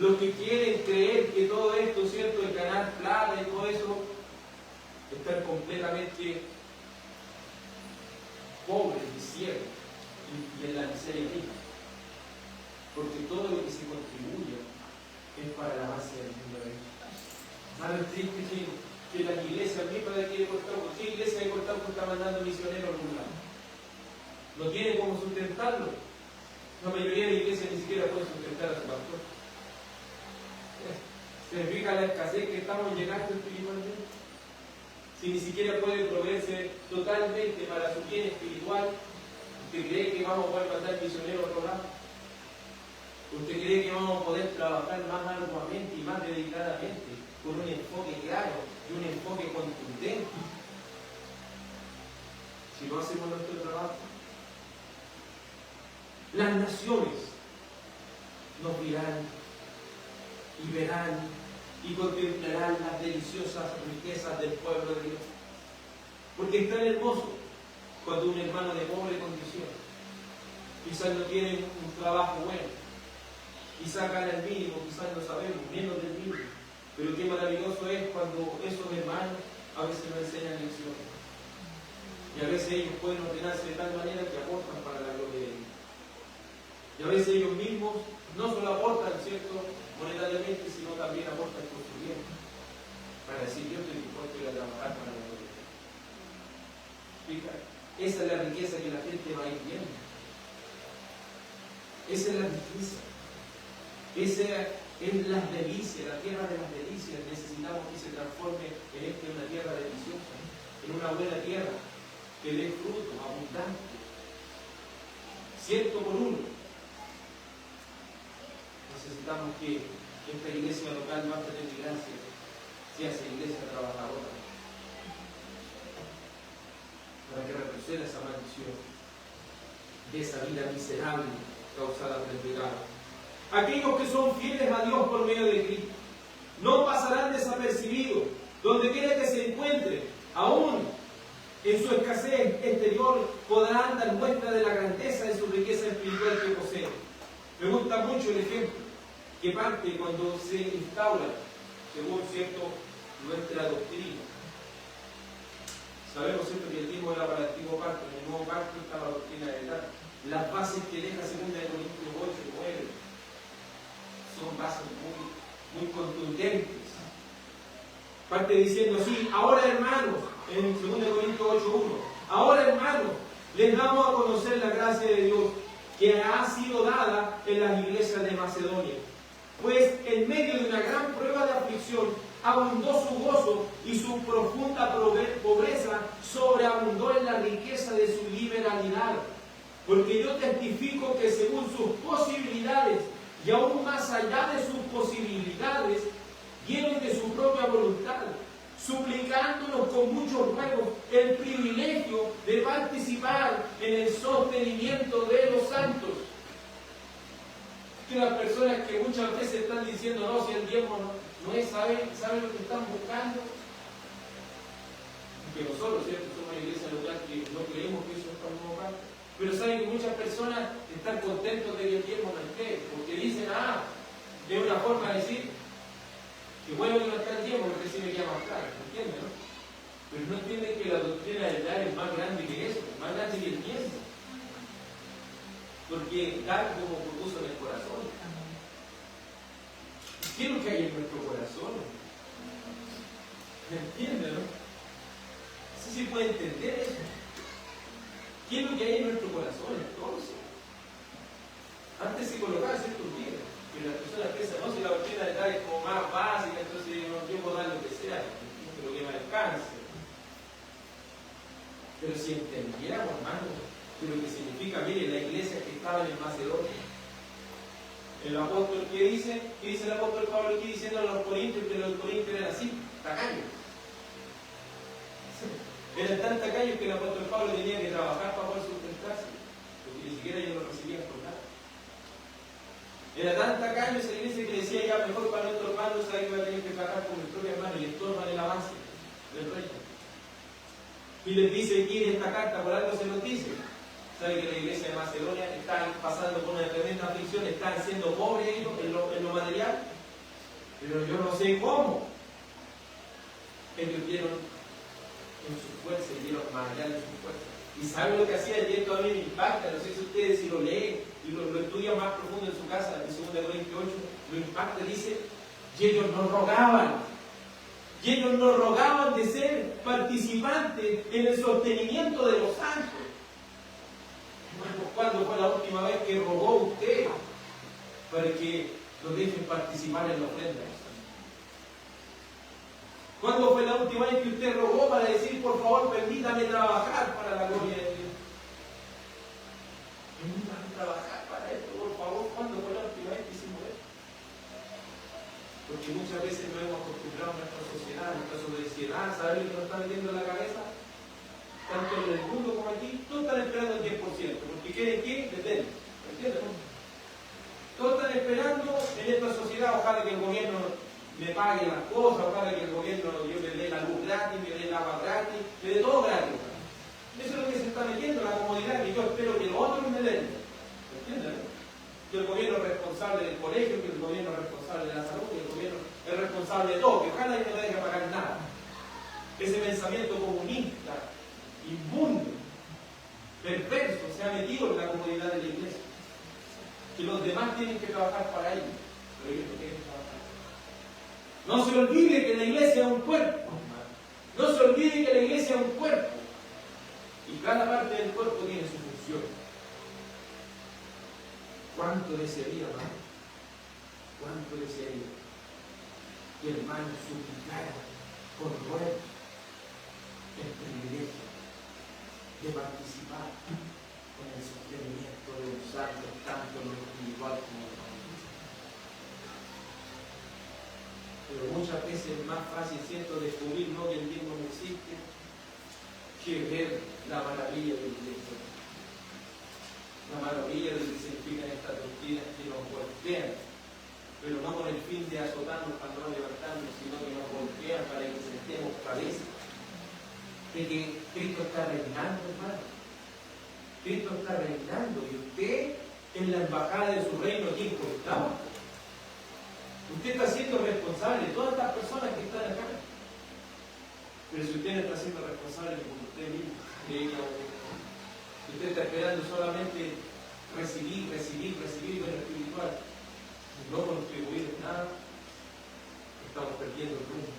Los que quieren creer que todo esto, ¿cierto?, el ganar plata y todo eso, están completamente pobres y ciegos y en la miseria misma. Porque todo lo que se contribuye es para la base del mundo de Dios. ¿Sabes triste que la iglesia misma de aquí de Coltauco, ¿qué iglesia de Coltauco está mandando misioneros a algún lado? No tiene cómo sustentarlo. La mayoría de iglesias ni siquiera puede sustentar a su pastor. ¿Se fija la escasez que estamos llegando espiritualmente? Si ni siquiera puede proveerse totalmente para su bien espiritual, ¿usted cree que vamos a poder mandar misioneros a otro lado? ¿Usted cree que vamos a poder trabajar más arduamente y más dedicadamente con un enfoque claro y un enfoque contundente si no hacemos nuestro trabajo? Las naciones nos dirán y verán y contemplarán las deliciosas riquezas del pueblo de Dios. Porque es tan hermoso cuando un hermano de pobre condición quizás no tiene un trabajo bueno, quizás gana el mínimo, quizás no sabemos, menos del mínimo, pero qué maravilloso es cuando esos hermanos a veces nos enseñan lecciones y a veces ellos pueden ordenarse de tal manera que aportan para la gloria de Dios. Y a veces ellos mismos no solo aportan, ¿cierto?, monetariamente, sino también aportan con su tiempo. Para decir, yo estoy dispuesto a ir a trabajar para la gloria de Dios. Fíjate, esa es la riqueza que la gente va a ir viendo. Esa es la riqueza. Esa es las delicias, la tierra de las delicias. Necesitamos que se transforme en una tierra deliciosa, en una buena tierra que dé fruto abundante, 100 por 1. Necesitamos que esta iglesia local más de gracia sea esa iglesia trabajadora, para que retroceda esa maldición de esa vida miserable causada por el pecado. Aquellos que son fieles a Dios por medio de Cristo no pasarán desapercibidos donde quiera que se encuentren, aún en su escasez exterior podrán dar muestra de la grandeza de su riqueza espiritual que poseen. Me gusta mucho el ejemplo que parte cuando se instaura, según nuestra doctrina. Sabemos cierto que el tiempo era para el antiguo pacto, en el nuevo pacto está la doctrina de edad. Las bases que deja 2 Corintios 8 y 9 son bases muy contundentes. Parte diciendo así: ahora hermanos, en 2 Corintios 8:1, ahora hermanos, les damos a conocer la gracia de Dios que ha sido dada en las iglesias de Macedonia. Pues en medio de una gran prueba de aflicción abundó su gozo y su profunda pobreza sobreabundó en la riqueza de su liberalidad. Porque yo testifico que según sus posibilidades y aún más allá de sus posibilidades, dieron de su propia voluntad, suplicándonos con muchos ruegos el privilegio de participar en el sostenimiento de los santos. Que las personas que muchas veces están diciendo, no, si el diezmo no es, ¿saben lo que están buscando? Que nosotros, ¿cierto?, somos una iglesia local que no creemos que eso es para un parte. Pero saben que muchas personas están contentos de que el diezmo no esté, porque dicen, es una forma de decir que bueno que no está el diezmo porque si me queda más caro, ¿entienden, no? Pero no entienden que la doctrina del dar es más grande que eso, más grande que el diezmo. Porque dar como propuso en el corazón. ¿Qué es lo que hay en nuestro corazón? ¿Me entienden, no? No sé si puede entender eso. ¿Qué es lo que hay en nuestro corazón entonces? Antes se colocaba ciertos días, pero las personas piensan, no, si la doctrina de dar es como más básica, entonces yo puedo dar lo que sea, lo que me alcance. Pero si entendiéramos, hermano, de lo que significa, mire, la iglesia que estaba en Macedonia, el apóstol, ¿qué dice? ¿Qué dice el apóstol Pablo aquí diciendo a los corintios? Que los corintios eran así, tacaños. Eran tan tacaños que el apóstol Pablo tenía que trabajar para poder sustentarse, porque ni siquiera ellos lo recibían por nada. Era tan tacaño esa iglesia que decía, ya mejor para nuestros hermanos, sabe que va a tener que pagar con mi propia mano y estorban el avance del reino. Y les dice aquí en esta carta, por algo se nos dice, sabe que la iglesia de Macedonia está pasando por una tremenda aflicción, están siendo pobres ellos en lo material, pero yo no sé cómo. Ellos dieron en su fuerza y dieron material en su fuerza. ¿Y saben lo que hacía? Y esto a mí me impacta, no sé si ustedes si lo leen y lo estudian más profundo en su casa, en 2 Corintios 8, lo impacta, dice, y ellos nos rogaban. Y ellos nos rogaban de ser participantes en el sostenimiento de los santos. Hermanos, ¿cuándo fue la última vez que rogó usted para que lo dejen participar en la ofrenda? ¿Cuándo fue la última vez que usted rogó para decir, por favor, permítame trabajar para la gloria de Dios? Permítame trabajar para esto, por favor. ¿Cuándo fue la última vez que hicimos esto? Porque muchas veces nos hemos acostumbrado a nuestra sociedad, a nuestra sociedad, ¿saben lo que nos está metiendo en la cabeza? Tanto en el mundo como aquí, todos están esperando el 10%, porque quieren que les den. ¿Me entienden? Todos están esperando en esta sociedad, ojalá que el gobierno me pague las cosas, ojalá que el gobierno yo me dé la luz gratis, me dé el agua gratis, me dé todo gratis. Eso es lo que se está metiendo, la comodidad, que yo espero que los otros me den. ¿Me entienden? Que el gobierno es responsable del colegio, que el gobierno es responsable de la salud, que el gobierno es responsable de todo, que ojalá yo no tenga que pagar nada. Ese pensamiento comunista, inmundo, perverso, se ha metido en la comodidad de la iglesia. Que los demás tienen que trabajar para ellos, pero ellos no tienen que trabajar. No se olvide que la iglesia es un cuerpo. No se olvide que la iglesia es un cuerpo. Y cada parte del cuerpo tiene su función. ¿Cuánto desearía, hermano? ¿Cuánto desearía que el hermano suplicara con ruegos el privilegio de participar en el sostenimiento de los santos, tanto en lo espiritual como en lo familiar? Pero muchas veces es más fácil, siento, descubrir no que el diezmo no existe, que ver la maravilla del diezmo. La maravilla de lo que significan estas doctrinas que nos golpean, pero no con el fin de azotarnos para no levantarnos, sino que nos golpean para que sentemos cabeza de que Cristo está reinando, hermano. Cristo está reinando y usted en la embajada de su reino aquí en Cortado. Usted está siendo responsable de todas estas personas que están acá. Pero si usted no está siendo responsable por usted mismo, de ella o de ella, usted está esperando solamente recibir con lo espiritual, no contribuir en nada, estamos perdiendo el rumbo.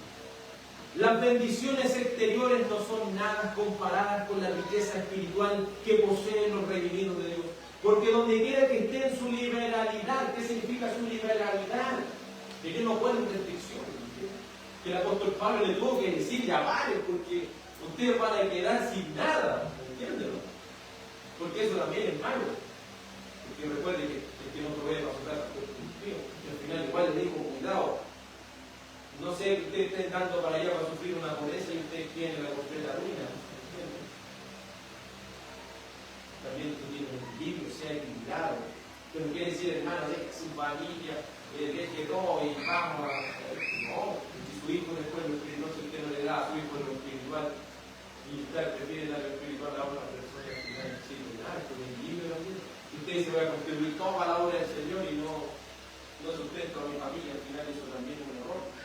Las bendiciones exteriores no son nada comparadas con la riqueza espiritual que poseen los redimidos de Dios. Porque donde quiera que esté en su liberalidad, ¿qué significa su liberalidad? Que ellos no ponen restricciones. Que el apóstol Pablo le tuvo que decir, ya vale, porque ustedes van a quedar sin nada. ¿Entienden? Porque eso también es malo. Porque recuerde que el que no provee para su casa, pues cumplió. Y al final igual le dijo, cuidado. No sé que ustedes estén dando para allá para sufrir una pobreza y ustedes tienen la completa ruina. ¿Entienden? También tú tienes un equilibrio, sea equilibrado. Pero quiere decir, hermano, deje su familia, deje todo y vamos a... No, si su hijo después lo espiritual, si usted no le da a su hijo lo espiritual, y usted prefiere dar lo espiritual a otra persona, al final no sirve nada, con el equilibrio también. Si usted se va a contribuir todo para la obra del Señor y no sustento a mi familia, al final eso también es un error.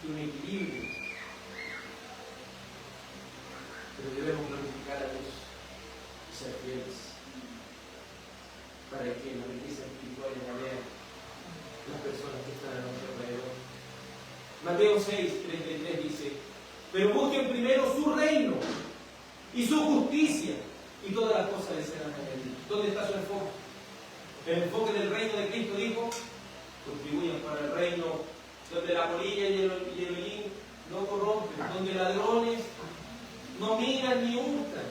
Un equilibrio. Pero debemos glorificar a Dios y ser fieles para que la riqueza espiritual la vean las personas que están a nuestro alrededor. Mateo 6:33 dice: pero busquen primero su reino y su justicia, y todas las cosas les serán añadidas. ¿Dónde está su enfoque? El enfoque del reino de Cristo dijo: contribuyan para el reino, donde la polilla y el hollín no corrompen, donde ladrones no miran ni hurtan.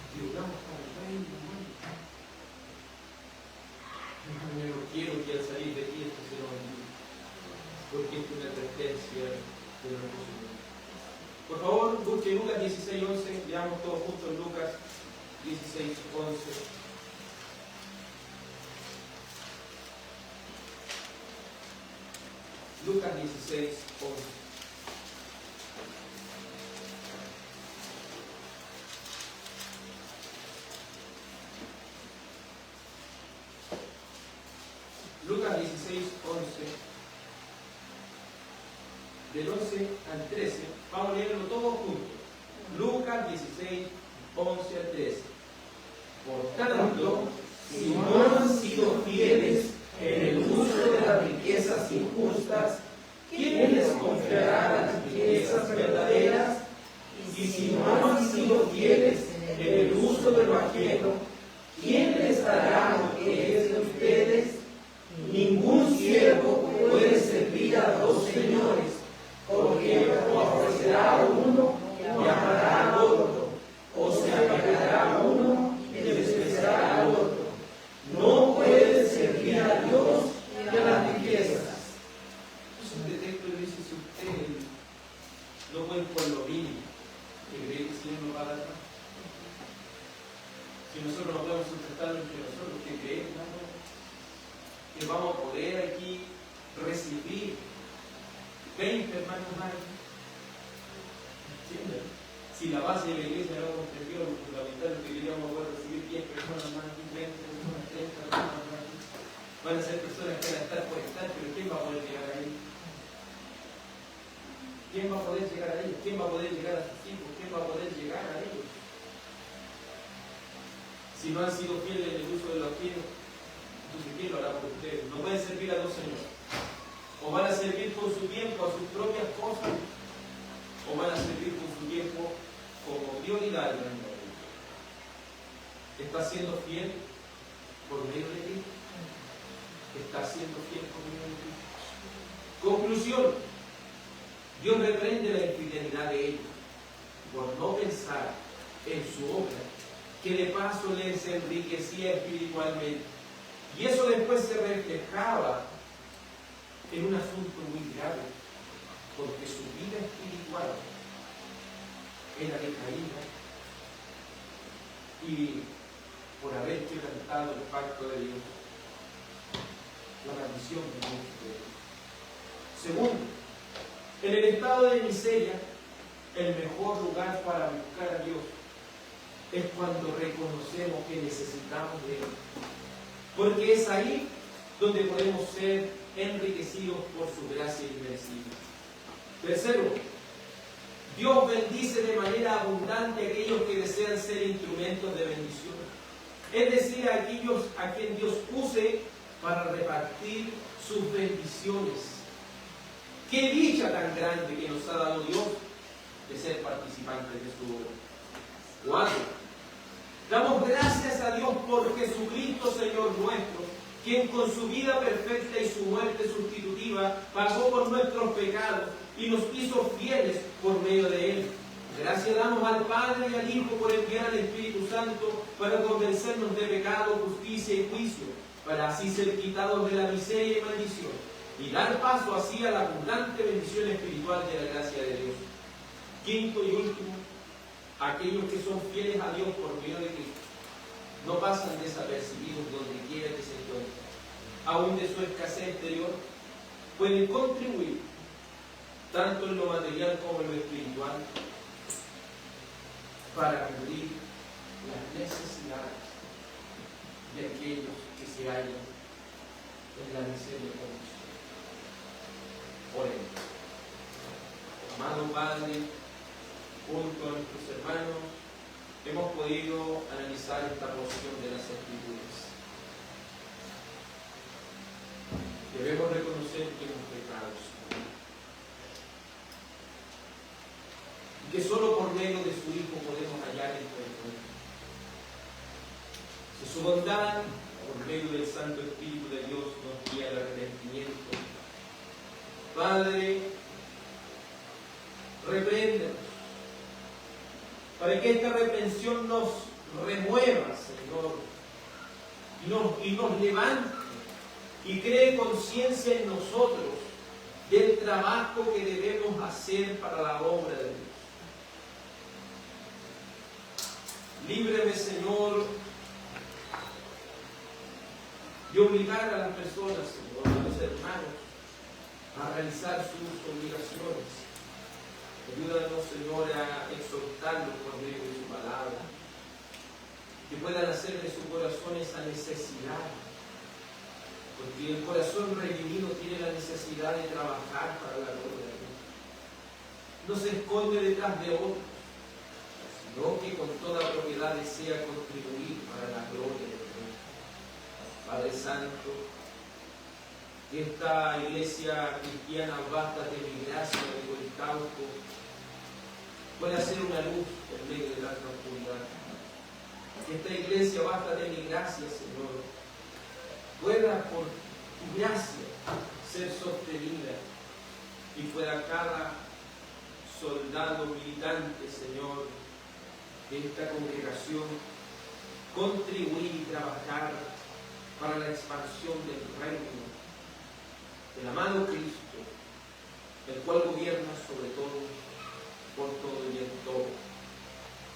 Contribuyamos para el reino, hermano. Yo quiero que al salir de aquí esto se lo bendiga, porque esto es una advertencia de nuestro Señor. Por favor, busque Lucas 16:11, leamos todos juntos Lucas 16:11. Lucas 16:11. Lucas 16:11. Del 11 al 13. Vamos a leerlo todos juntos. Lucas 16:11 al 13. Por tanto, si no han sido fieles en el uso de las riquezas injustas, ¿quién les confiará las riquezas verdaderas? Y si no han sido fieles en el uso de lo ajeno, ¿quién les dará lo que es de ustedes? Ningún siervo puede servir a dos señores, porque o aborrecerá a uno y amará al otro, o se apegará a uno y despreciará al otro. No puede servir a Dios y a las riquezas. Es un texto que dice: si usted no puede por lo mínimo, que cree que el Señor nos va a dar más. Si nosotros no podemos sustentarlo entre nosotros, ¿qué creen, hermano? Que vamos a poder aquí recibir 20 hermanos más. ¿Entienden? Si la base de la iglesia no comprendió lo fundamental, que queríamos poder recibir 10 personas más, 20 personas, 30 personas más. Van a ser personas que van a estar por estar, pero ¿quién va a poder llegar ahí? ¿Quién va a poder llegar a ellos? ¿Quién va a poder llegar a sus hijos? ¿Quién va a poder llegar a ellos? Si no han sido fieles en el uso de los tiros, entonces ¿quién lo hará por ustedes? No pueden servir a dos señores. ¿O van a servir con su tiempo a sus propias cosas? ¿O van a servir con su tiempo como prioridad en la vida? ¿Está siendo fiel por medio de Cristo? ¿Está siendo fiel por medio de Cristo? Conclusión. Dios reprende la infidelidad de ellos por no pensar en su obra, que de paso les enriquecía espiritualmente. Y eso después se reflejaba en un asunto muy grave, porque su vida espiritual era decaída y por haber quebrantado el pacto de Dios, la maldición de Dios. Segundo, en el estado de miseria, el mejor lugar para buscar a Dios es cuando reconocemos que necesitamos de Él, porque es ahí donde podemos ser enriquecidos por su gracia invencible. Tercero, Dios bendice de manera abundante a aquellos que desean ser instrumentos de bendición, es decir, a aquellos a quien Dios use para repartir sus bendiciones. ¡Qué dicha tan grande que nos ha dado Dios de ser participantes de su obra! 4. Damos gracias a Dios por Jesucristo, Señor nuestro, quien con su vida perfecta y su muerte sustitutiva pagó por nuestros pecados y nos hizo fieles por medio de Él. Gracias damos al Padre y al Hijo por enviar al Espíritu Santo para convencernos de pecado, justicia y juicio, para así ser quitados de la miseria y maldición, y dar paso así a la abundante bendición espiritual de la gracia de Dios. Quinto y último, aquellos que son fieles a Dios por medio de Cristo no pasan desapercibidos donde quiera que se encuentren. Aún de su escasez exterior, pueden contribuir tanto en lo material como en lo espiritual para cubrir las necesidades de aquellos que se hallan en la miseria condición. Oremos. Amado Padre, junto a nuestros hermanos, hemos podido analizar esta porción de las Escrituras. Debemos reconocer que hemos pecado, y que solo por medio de su Hijo podemos hallar el perdón. Que su bondad, por medio del Santo Espíritu de Dios, nos guía al arrepentimiento. Padre, repréndenos, para que esta reprensión nos remueva, Señor, y nos levante y cree conciencia en nosotros del trabajo que debemos hacer para la obra de Dios. Líbreme, Señor, de obligar a las personas, Señor, a los hermanos, a realizar sus obligaciones. Ayúdanos, Señor, a exhortarlos por medio de su palabra, que puedan hacer de su corazón esa necesidad, porque el corazón redimido tiene la necesidad de trabajar para la gloria de Dios. No se esconde detrás de otros, sino que con toda propiedad desea contribuir para la gloria de Dios. Padre Santo, que esta iglesia cristiana, bástate mi gracia, de el cauco, pueda ser una luz en medio de la oscuridad. Que esta iglesia, bástate mi gracia, Señor, pueda por tu gracia ser sostenida y pueda cada soldado militante, Señor, de esta congregación contribuir y trabajar para la expansión del reino del amado Cristo, el cual gobierna sobre todo, por todo y en todo.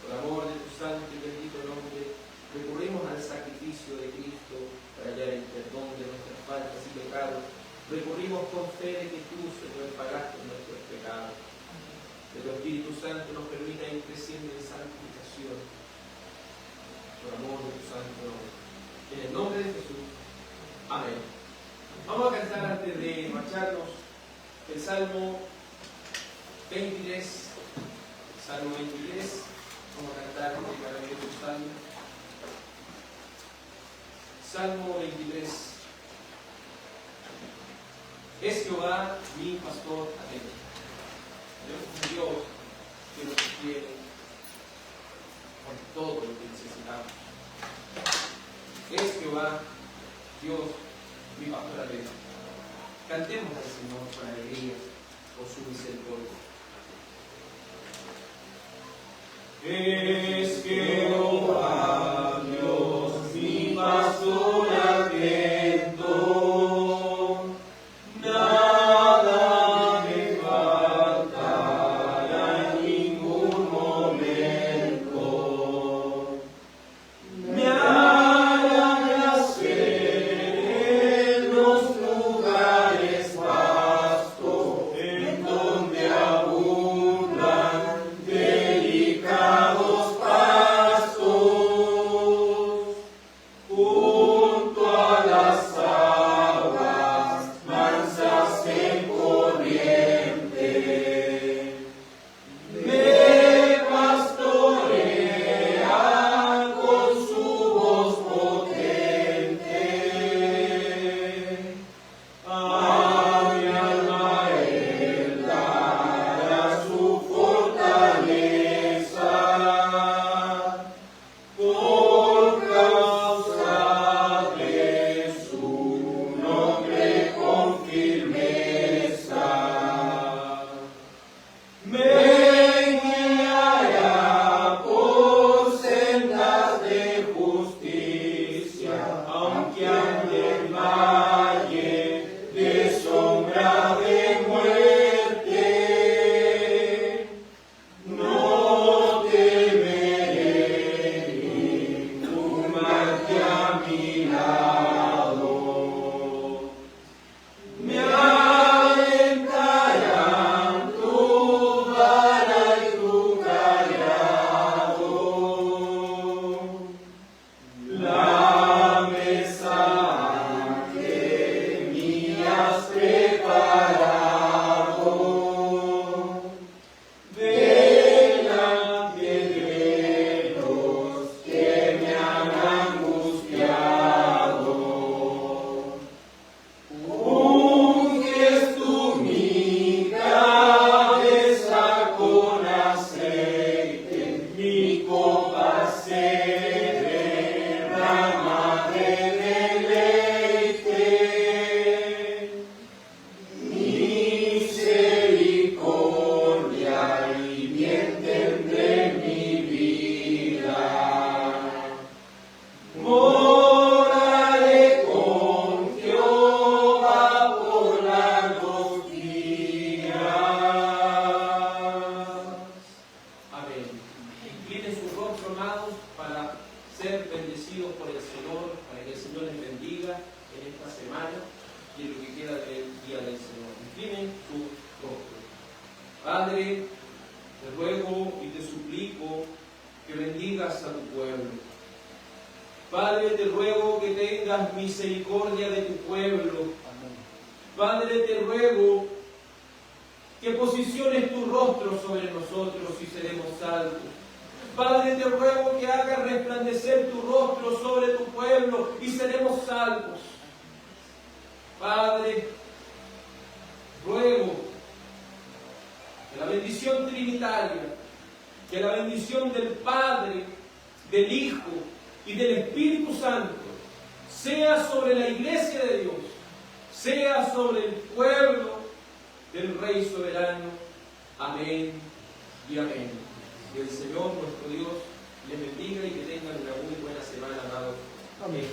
Por amor de tu santo y bendito nombre, recurrimos al sacrificio de Cristo para hallar el perdón de nuestras faltas y pecados. Recurrimos con fe de que tú, Señor, pagaste nuestros pecados. Que tu Espíritu Santo nos permita ir creciendo en santificación. Por amor de tu santo nombre. En el nombre de Jesús. Amén. Vamos a cantar antes de marcharnos el Salmo 23. Salmo 23. Vamos a cantar este maravilloso salmo. Salmo 23. Es Jehová Jehová mi pastor, amén. Tenemos un Dios que nos sostiene con todo lo que necesitamos. Es Jehová, Dios, mi pastor, amén. Cantemos al Señor con alegría por su misericordia. Es Jehová, Dios, mi pastor atento, nada me faltará en ningún momento. Me hará yacer en los lugares vastos, en donde abundan delicados pastos, junto a las aguas mansas en corriente. Me pastorea con su voz potente. A mi alma él dará su fortaleza, por causa de su nombre con firmeza. Me guiará por sendas de justicia, aunque ande en valle de sombra de muerte. No temeré ningún mal que a mi lado. Me alentarán tu vara y tu callado. La mesa ante mí has preparado, delante de los que me han angustiado. Unges tú mi cabeza con aceite, mi copa se derrama de deleite. Misericordia y bien tendré mi vida. Moraré con Jehová por largos días. Amén. Inclinen sus rostros, amados, para ser bendecidos por el Señor, para que el Señor les bendiga en esta semana y en lo que queda del día del Señor. Inclinen sus rostros. Padre, te ruego y te suplico que bendigas a tu pueblo. Padre, te ruego que tengas misericordia de tu pueblo. Padre, te ruego que posiciones tu rostro sobre nosotros y seremos salvos. Padre, te ruego que hagas resplandecer tu rostro sobre tu pueblo y seremos salvos. Padre, ruego que la bendición trinitaria, que la bendición del Padre, del Hijo y del Espíritu Santo sea sobre la iglesia de Dios, sea sobre el pueblo del Rey soberano. Amén y amén. Que el Señor nuestro Dios les bendiga y que tengan una muy buena semana, amados. Amén.